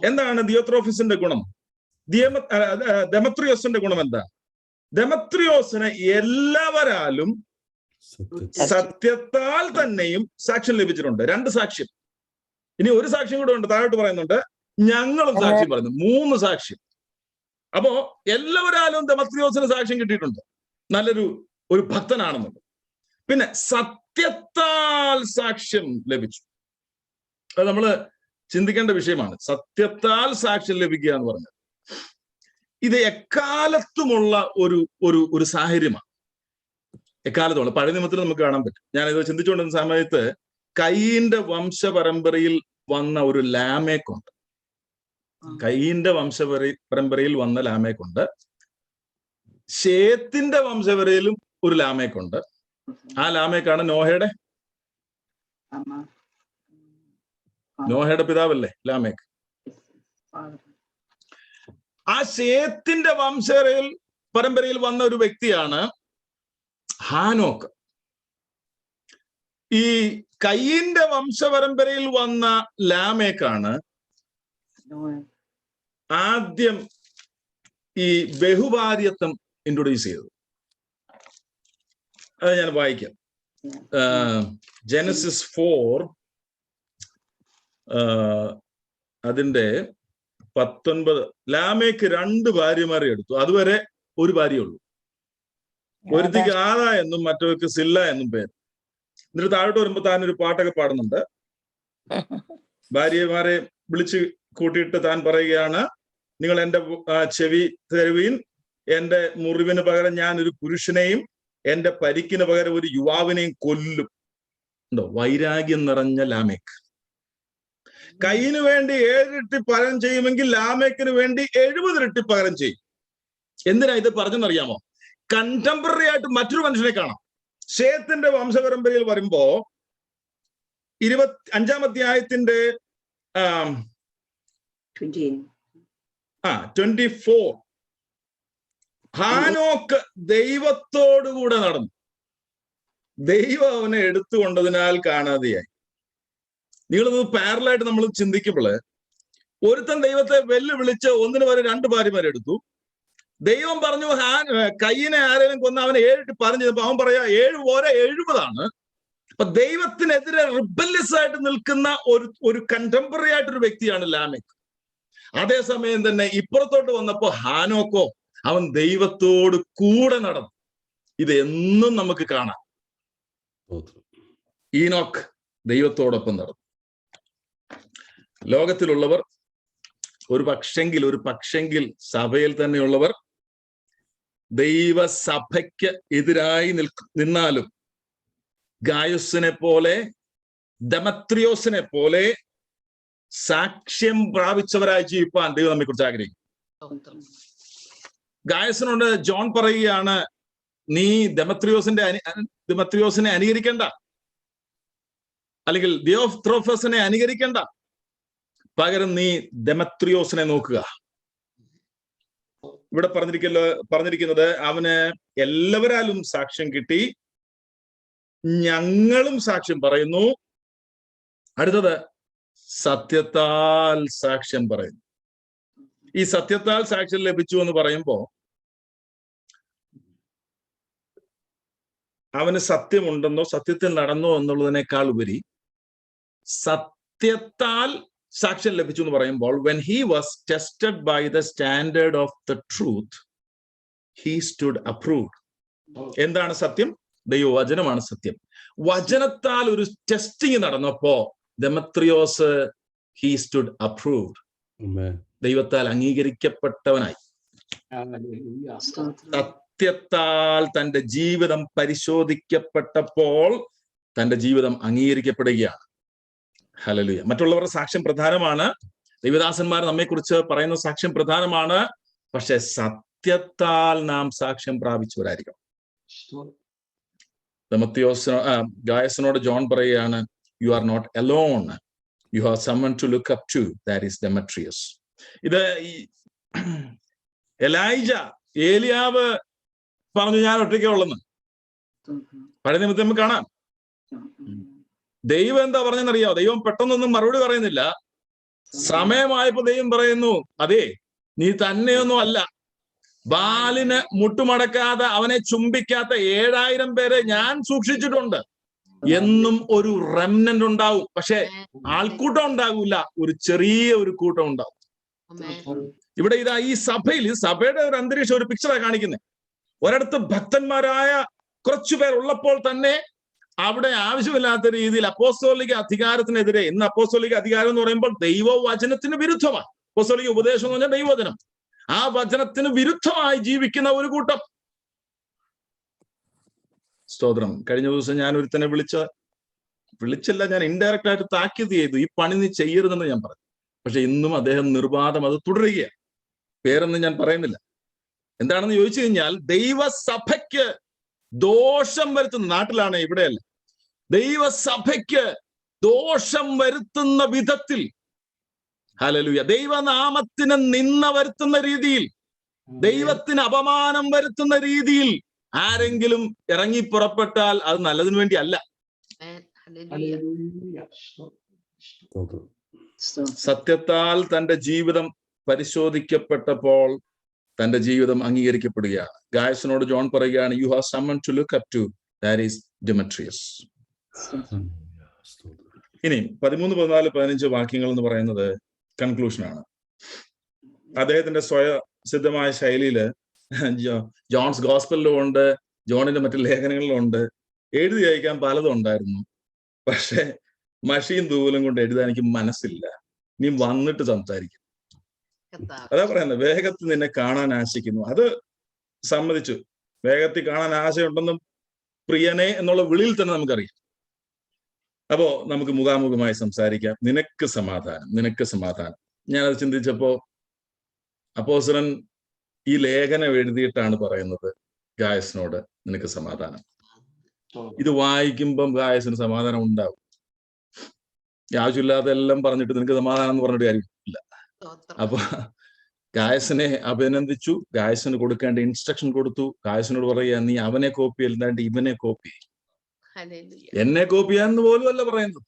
എന്താണ് ദിയത്രോഫോസിന്റെ ഗുണം? ദെമത്രിയോസിന്റെ ഗുണം എന്താ? ദെമത്രിയോസിന് എല്ലാവരാലും സത്യത്താൽ തന്നെയും സാക്ഷ്യം ലഭിച്ചിട്ടുണ്ട്. 2 സാക്ഷ്യം. ഇനി ഒരു സാക്ഷ്യം കൂടെ ഉണ്ട്, താഴോട്ട് പറയുന്നുണ്ട്, ഞങ്ങളും സാക്ഷ്യം പറയുന്നു. 3 സാക്ഷ്യം. അപ്പോ എല്ലാവരാലും ദെമത്രിയോസിന് സാക്ഷ്യം കിട്ടിയിട്ടുണ്ട്, ഒരു ഭക്തനാണെന്നുണ്ട്. പിന്നെ സത്യത്താൽ സാക്ഷ്യം ലഭിച്ചു. അത് നമ്മള് ചിന്തിക്കേണ്ട വിഷയമാണ്. സത്യത്താൽ സാക്ഷ്യം ലഭിക്കുക എന്ന് പറഞ്ഞത് ഇത് എക്കാലത്തുമുള്ള ഒരു സാഹചര്യമാണ്. എക്കാലത്തുമുള്ള പഴയ നിയമത്തിൽ നമുക്ക് കാണാൻ പറ്റും. ഞാനിത് ചിന്തിച്ചുകൊണ്ടിരുന്ന സമയത്ത് കയീന്റെ വംശപരമ്പരയിൽ വന്ന ഒരു ലാമേക്കുണ്ട്. കയീന്റെ വംശപരമ്പരയിൽ വന്ന ലാമേക്കുണ്ട്. ശേത്തിന്റെ വംശപരയിലും ഒരു ലാമേക്കുണ്ട്. ആ ലാമേക്കാണ് നോഹയുടെ പിതാവല്ലേ ലാമേക്ക്. ആ ശേത്തിന്റെ പരമ്പരയിൽ വന്ന ഒരു വ്യക്തിയാണ് ഹാനോക്ക്. ഈ കയീന്റെ വംശപരമ്പരയിൽ വന്ന ലാമേക്കാണ് ആദ്യം ഈ ബഹുഭാര്യത്വം ഇൻട്രൊഡ്യൂസ് ചെയ്തത്. അത് ഞാൻ വായിക്കാം. ജെനസിസ് 4 അതിന്റെ 19. ലാമേക്ക് 2 ഭാര്യമാരെ എടുത്തു. അതുവരെ ഒരു ഭാര്യയുള്ളൂ. ഒരുത്തിക്ക് ആദ എന്നും മറ്റവർക്ക് സില്ല എന്നും പേര്. എന്നിട്ട് താഴോട്ട് വരുമ്പോ താനൊരു പാട്ടൊക്കെ പാടുന്നുണ്ട്. ഭാര്യമാരെ വിളിച്ച് കൂട്ടിയിട്ട് താൻ പറയുകയാണ്, നിങ്ങൾ എന്റെ ചെവി തരുവീൻ, എന്റെ മുറിവിന് പകരം ഞാൻ ഒരു പുരുഷനെയും എന്റെ പരിക്കിന് പകരം ഒരു യുവാവിനെയും കൊല്ലും. ഉണ്ടോ വൈരാഗ്യം നിറഞ്ഞ ലാമേക്ക്. കയ്യിന് വേണ്ടി 7 ഇരട്ടി പകരം ചെയ്യുമെങ്കിൽ ലാമേക്കിന് വേണ്ടി 70 ഇരട്ടി പകരം ചെയ്യും. എന്തിനാ ഇത് പറഞ്ഞെന്നറിയാമോ? കണ്ടംപററി ആയിട്ട് മറ്റൊരു മനുഷ്യനെ കാണാം. ശേത്തിന്റെ വംശപരമ്പരയിൽ വരുമ്പോ 25-ാം അധ്യായത്തിന്റെ 24 ഹാനോക്ക് ദൈവത്തോടുകൂടെ നടന്നു. ദൈവം അവനെ എടുത്തുകൊണ്ടതിനാൽ കാണാതെയായി. നിങ്ങളിത് പാരലായിട്ട് നമ്മൾ ചിന്തിക്കുമ്പോൾ ഒരുത്തൻ ദൈവത്തെ വെല്ലുവിളിച്ച് ഒന്നിന് വരെ 2 ഭാര്യമാരെടുത്തു. ദൈവം പറഞ്ഞു കയ്യിനെ ആരെങ്കിലും കൊന്ന അവനെ 7 ഇട്ട് പറഞ്ഞു. അവൻ പറയാ 7 പോരെ 70 അപ്പൊ ദൈവത്തിനെതിരെ റിബല്യസ് ആയിട്ട് നിൽക്കുന്ന ഒരു കണ്ടംപററി ആയിട്ടൊരു വ്യക്തിയാണ് ലാമേക്ക്. അതേസമയം തന്നെ ഇപ്പുറത്തോട്ട് വന്നപ്പോ ഹാനോക്കോ അവൻ ദൈവത്തോട് കൂടെ നടന്നു. ഇത് എന്നും നമുക്ക് കാണാം. ഈനോക്ക് ദൈവത്തോടൊപ്പം നടന്നു. ലോകത്തിലുള്ളവർ ഒരു പക്ഷെങ്കിൽ സഭയിൽ തന്നെയുള്ളവർ ദൈവസഭയ്ക്ക് എതിരായി നിന്നാലും ഗായുസിനെ പോലെ ദെമത്രിയോസിനെ പോലെ സാക്ഷ്യം പ്രാപിച്ചവരായി ജീവിപ്പാൻ ദൈവം നമ്മെ കുറിച്ച് ആഗ്രഹിക്കും. ഗായസിനോട് ജോൺ പറയുകയാണ്, നീ ദെമത്രിയോസിനെ അനുകരിക്കണ്ട, അല്ലെങ്കിൽ ദിയോത്രോഫസിനെ അനുകരിക്കണ്ട. പകരം നീ ദെമത്രിയോസിനെ നോക്കുക. ഇവിടെ പറഞ്ഞിരിക്കുന്നത് അവന് എല്ലാവരാലും സാക്ഷ്യം കിട്ടി, ഞങ്ങളും സാക്ഷ്യം പറയുന്നു. അടുത്തത് സത്യത്താൽ സാക്ഷ്യം പറയുന്നു. ഈ സത്യത്താൽ സാക്ഷ്യം ലഭിച്ചു എന്ന് പറയുമ്പോ അവന് സത്യമുണ്ടെന്നോ സത്യത്തിൽ നടന്നോ എന്നുള്ളതിനേക്കാൾ ഉപരി സത്യത്താൽ സാക്ഷ്യം ലഭിച്ചു എന്ന് പറയുമ്പോൾ when he was tested by the standard of the truth he stood approved. എന്താണ് സത്യം? ദൈവവചനമാണ് സത്യം. വചനത്താൽ ഒരു ടെസ്റ്റിംഗ് നടന്നപ്പോ ദെമത്രിയോസ് he stood approved. ദൈവത്താൽ അംഗീകരിക്കപ്പെട്ടവനായി. സത്യത്താൽ തന്റെ ജീവിതം പരിശോധിക്കപ്പെട്ടപ്പോൾ തന്റെ ജീവിതം അംഗീകരിക്കപ്പെടുകയാണ്. ഹല്ലേലൂയ. മറ്റുള്ളവരുടെ സാക്ഷ്യം പ്രധാനമാണ്, ദൈവദാസന്മാർ നമ്മെക്കുറിച്ച് പറയുന്ന സാക്ഷ്യം പ്രധാനമാണ്. പക്ഷെ സത്യത്താൽ നാം സാക്ഷ്യം പ്രാപിച്ചവരായിരിക്കണം. ഗായസിനോട് ജോൺ പറയുകയാണ്, you are not alone, you have someone to look up to, that is Demetrius. ഇത് ഏലിയാവ് പറഞ്ഞു ഞാൻ ഒറ്റയ്ക്കുള്ളെന്ന്. പഴയ നിമിത്തം നമുക്ക് കാണാം. ദൈവം എന്താ പറഞ്ഞെന്നറിയോ? ദൈവം പെട്ടെന്നൊന്നും മറുപടി പറയുന്നില്ല. സമയമായപ്പോ ദൈവം പറയുന്നു, അതെ നീ തന്നെയൊന്നും അല്ല, ബാലിന് മുട്ടുമടക്കാതെ അവനെ ചുംബിക്കാത്ത 7000 പേരെ ഞാൻ സൂക്ഷിച്ചിട്ടുണ്ട്. എന്നും ഒരു റെമനന്റ് ഉണ്ടാവും, പക്ഷെ ആൾക്കൂട്ടം ഉണ്ടാകൂല, ഒരു ചെറിയ ഒരു കൂട്ടം ഉണ്ടാവും. ഇവിടെ ഇതാ ഈ സഭയുടെ ഒരു അന്തരീക്ഷം, ഒരു പിക്ചറാണ് കാണിക്കുന്നത്. ഒരിടത്ത് ഭക്തന്മാരായ കുറച്ചു പേർ ഉള്ളപ്പോൾ തന്നെ അവിടെ ആവശ്യമില്ലാത്ത രീതിയിൽ അപ്പോസ്തോലിക അധികാരത്തിനെതിരെ, ഇന്ന് അപ്പോസ്തോലിക അധികാരം എന്ന് പറയുമ്പോൾ ദൈവവചനത്തിന് വിരുദ്ധമാണ്. അപ്പോസ്തോലിക ഉപദേശം എന്ന് പറഞ്ഞാൽ ദൈവവചനം, ആ വചനത്തിന് വിരുദ്ധമായി ജീവിക്കുന്ന ഒരു കൂട്ടം. സ്തോത്രം. കഴിഞ്ഞ ദിവസം ഞാൻ ഒരുത്തനെ വിളിച്ചില്ല, ഞാൻ ഇൻഡയറക്റ്റ് ആയിട്ട് താക്കീത് ചെയ്തു, ഈ പണി നീ ചെയ്യരുതെന്ന് ഞാൻ പറഞ്ഞു. പക്ഷെ ഇന്നും അദ്ദേഹം നിർബാധം അത് തുടരുകയാണ്. പേരൊന്നും ഞാൻ പറയുന്നില്ല. എന്താണെന്ന് ചോദിച്ചു കഴിഞ്ഞാൽ, ദൈവസഭയ്ക്ക് ദോഷം വരുത്തുന്ന, നാട്ടിലാണ് ഇവിടെയല്ല, ദൈവസഭയ്ക്ക് ദോഷം വരുത്തുന്ന വിധത്തിൽ, ഹല്ലേലൂയ, ദൈവനാമത്തിന് നിന്ന വരുത്തുന്ന രീതിയിൽ, ദൈവത്തിന് അപമാനം വരുത്തുന്ന രീതിയിൽ ആരെങ്കിലും ഇറങ്ങി പുറപ്പെട്ടാൽ അത് നല്ലതിനു വേണ്ടി അല്ല. സത്യത്താൽ തന്റെ ജീവിതം പരിശോധിക്കപ്പെട്ടപ്പോൾ തന്റെ ജീവിതം അംഗീകരിക്കപ്പെടുകയാണ്. ഗായസിനോട് ജോൺ പറയുകയാണ്, U have someone to look up to, that is Demetrius. ഇനി 13, 14, 15 വാക്യങ്ങൾ എന്ന് പറയുന്നത് കൺക്ലൂഷനാണ്. അദ്ദേഹത്തിന്റെ സ്വയസിദ്ധമായ ശൈലിയില് ജോൺസ് ഗോസ്പലിലും ഉണ്ട്, ജോണിന്റെ മറ്റു ലേഖനങ്ങളിലും ഉണ്ട്. എഴുതി അയക്കാൻ പലതും ഉണ്ടായിരുന്നു, പക്ഷെ മഷിയും തൂവലും കൊണ്ട് എഴുതാൻ എനിക്ക് മനസ്സില്ല. നീ വന്നിട്ട് സംസാരിക്കും. അതാ പറയുന്നത്, വേഗത്തിൽ നിന്നെ കാണാൻ ആശിക്കുന്നു. അത് സമ്മതിച്ചു, വേഗത്തിൽ കാണാൻ ആശയുണ്ടെന്നും പ്രിയനെ എന്നുള്ള വിളിയിൽ തന്നെ നമുക്കറിയാം. അപ്പോ നമുക്ക് മുഖാമുഖമായി സംസാരിക്കാം. നിനക്ക് സമാധാനം, നിനക്ക് സമാധാനം. ഞാനത് ചിന്തിച്ചപ്പോ അപ്പോസ്തലൻ ഈ ലേഖനം എഴുതിയിട്ടാണ് പറയുന്നത് ഗായസിനോട് നിനക്ക് സമാധാനം. ഇത് വായിക്കുമ്പം ഗായസിന് സമാധാനം ഉണ്ടാവും. ആവശ്യമില്ലാതെ എല്ലാം പറഞ്ഞിട്ട് നിനക്ക് സമാധാനം എന്ന് പറഞ്ഞിട്ട് കാര്യമില്ല. അപ്പൊ ഗായസിനെ അഭിനന്ദിച്ചു, ഗായസിന് കൊടുക്കേണ്ട ഇൻസ്ട്രക്ഷൻ കൊടുത്തു. ഗായസിനോട് പറയുക, നീ അവനെ കോപ്പി അല്ലാണ്ട് ഇവനെ കോപ്പി, എന്നെ കോപ്പി ചെയ്യാന്ന് പോലും അല്ല പറയുന്നത്.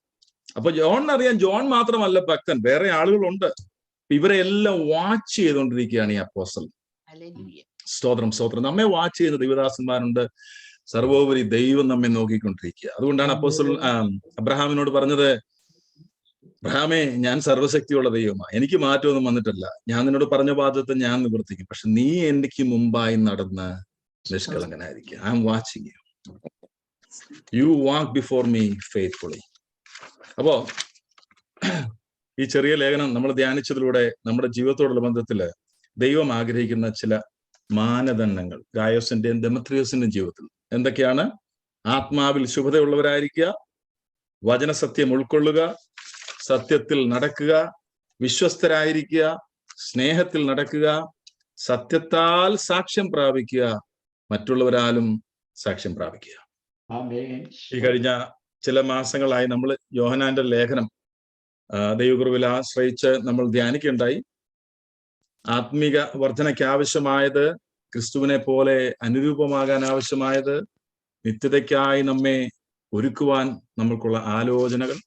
അപ്പൊ ജോണിനറിയാം, ജോൺ മാത്രമല്ല ഭക്തൻ, വേറെ ആളുകളുണ്ട്. ഇവരെ എല്ലാം വാച്ച് ചെയ്തുകൊണ്ടിരിക്കുകയാണ് ഈ അപ്പോസ്തലൻ. സ്തോത്രം, സ്തോത്രം. നമ്മെ വാച്ച് ചെയ്യുന്ന ദൈവദാസന്മാരുണ്ട്. സർവോപരി ദൈവം നമ്മെ നോക്കിക്കൊണ്ടിരിക്കുക. അതുകൊണ്ടാണ് അപ്പോസ്തലൻ അബ്രഹാമിനോട് പറഞ്ഞത്, അബ്രഹാമേ, ഞാൻ സർവശക്തിയുള്ള ദൈവമാണ്, എനിക്ക് മാറ്റമൊന്നും വന്നിട്ടില്ല. ഞാൻ നിന്നോട് പറഞ്ഞ വാദത്തെ ഞാൻ നിവർത്തിക്കും, പക്ഷെ നീ എനിക്ക് മുമ്പായി നടന്ന് നിഷ്കളങ്കനായിരിക്കുക. I am watching you, you walk before me faithfully. അപ്പോ ഈ ചെറിയ ലേഖനം നമ്മൾ ധ്യാനിച്ചതിലൂടെ നമ്മുടെ ജീവിതത്തോടുള്ള ബന്ധത്തില് ദൈവം ആഗ്രഹിക്കുന്ന ചില മാനദണ്ഡങ്ങൾ ഗായോസിന്റെയും ദെമത്രിയോസിന്റെയും ജീവിതത്തിൽ എന്തൊക്കെയാണ്? ആത്മാവിൽ ശുഭതയുള്ളവരായിരിക്കുക, വചനസത്യം ഉൾക്കൊള്ളുക, സത്യത്തിൽ നടക്കുക, വിശ്വസ്തരായിരിക്കുക, സ്നേഹത്തിൽ നടക്കുക, സത്യത്താൽ സാക്ഷ്യം പ്രാപിക്കുക, മറ്റുള്ളവരാലും സാക്ഷ്യം പ്രാപിക്കുക. ഈ കഴിഞ്ഞ ചില മാസങ്ങളായി നമ്മൾ യോഹന്നാന്റെ ലേഖനം ദൈവകൃപയിൽ ആശ്രയിച്ച് നമ്മൾ ധ്യാനിക്കുകയുണ്ടായി. ആത്മീക വർധനയ്ക്ക് ആവശ്യമായത്, ക്രിസ്തുവിനെ പോലെ അനുരൂപമാകാൻ ആവശ്യമായത്, നിത്യതയ്ക്കായി നമ്മെ ഒരുക്കുവാൻ നമ്മൾക്കുള്ള ആലോചനകൾ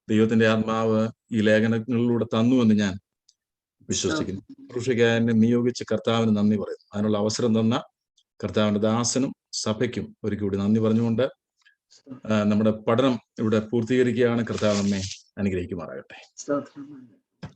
ദൈവത്തിന്റെ ആത്മാവ് ഈ ലേഖനങ്ങളിലൂടെ തന്നുവെന്ന് ഞാൻ വിശ്വസിക്കുന്നു. ശുശ്രൂഷയ്ക്കാരനെ നിയോഗിച്ച് കർത്താവിന് നന്ദി പറയുന്നു. അതിനുള്ള അവസരം തന്ന കർത്താവിന്റെ ദാസനും സഭയ്ക്കും ഒരിക്കൽ കൂടി നന്ദി പറഞ്ഞുകൊണ്ട് നമ്മുടെ പഠനം ഇവിടെ പൂർത്തീകരിക്കുകയാണ്. കർത്താവ് നമ്മെ അനുഗ്രഹിക്കുമാറാകട്ടെ.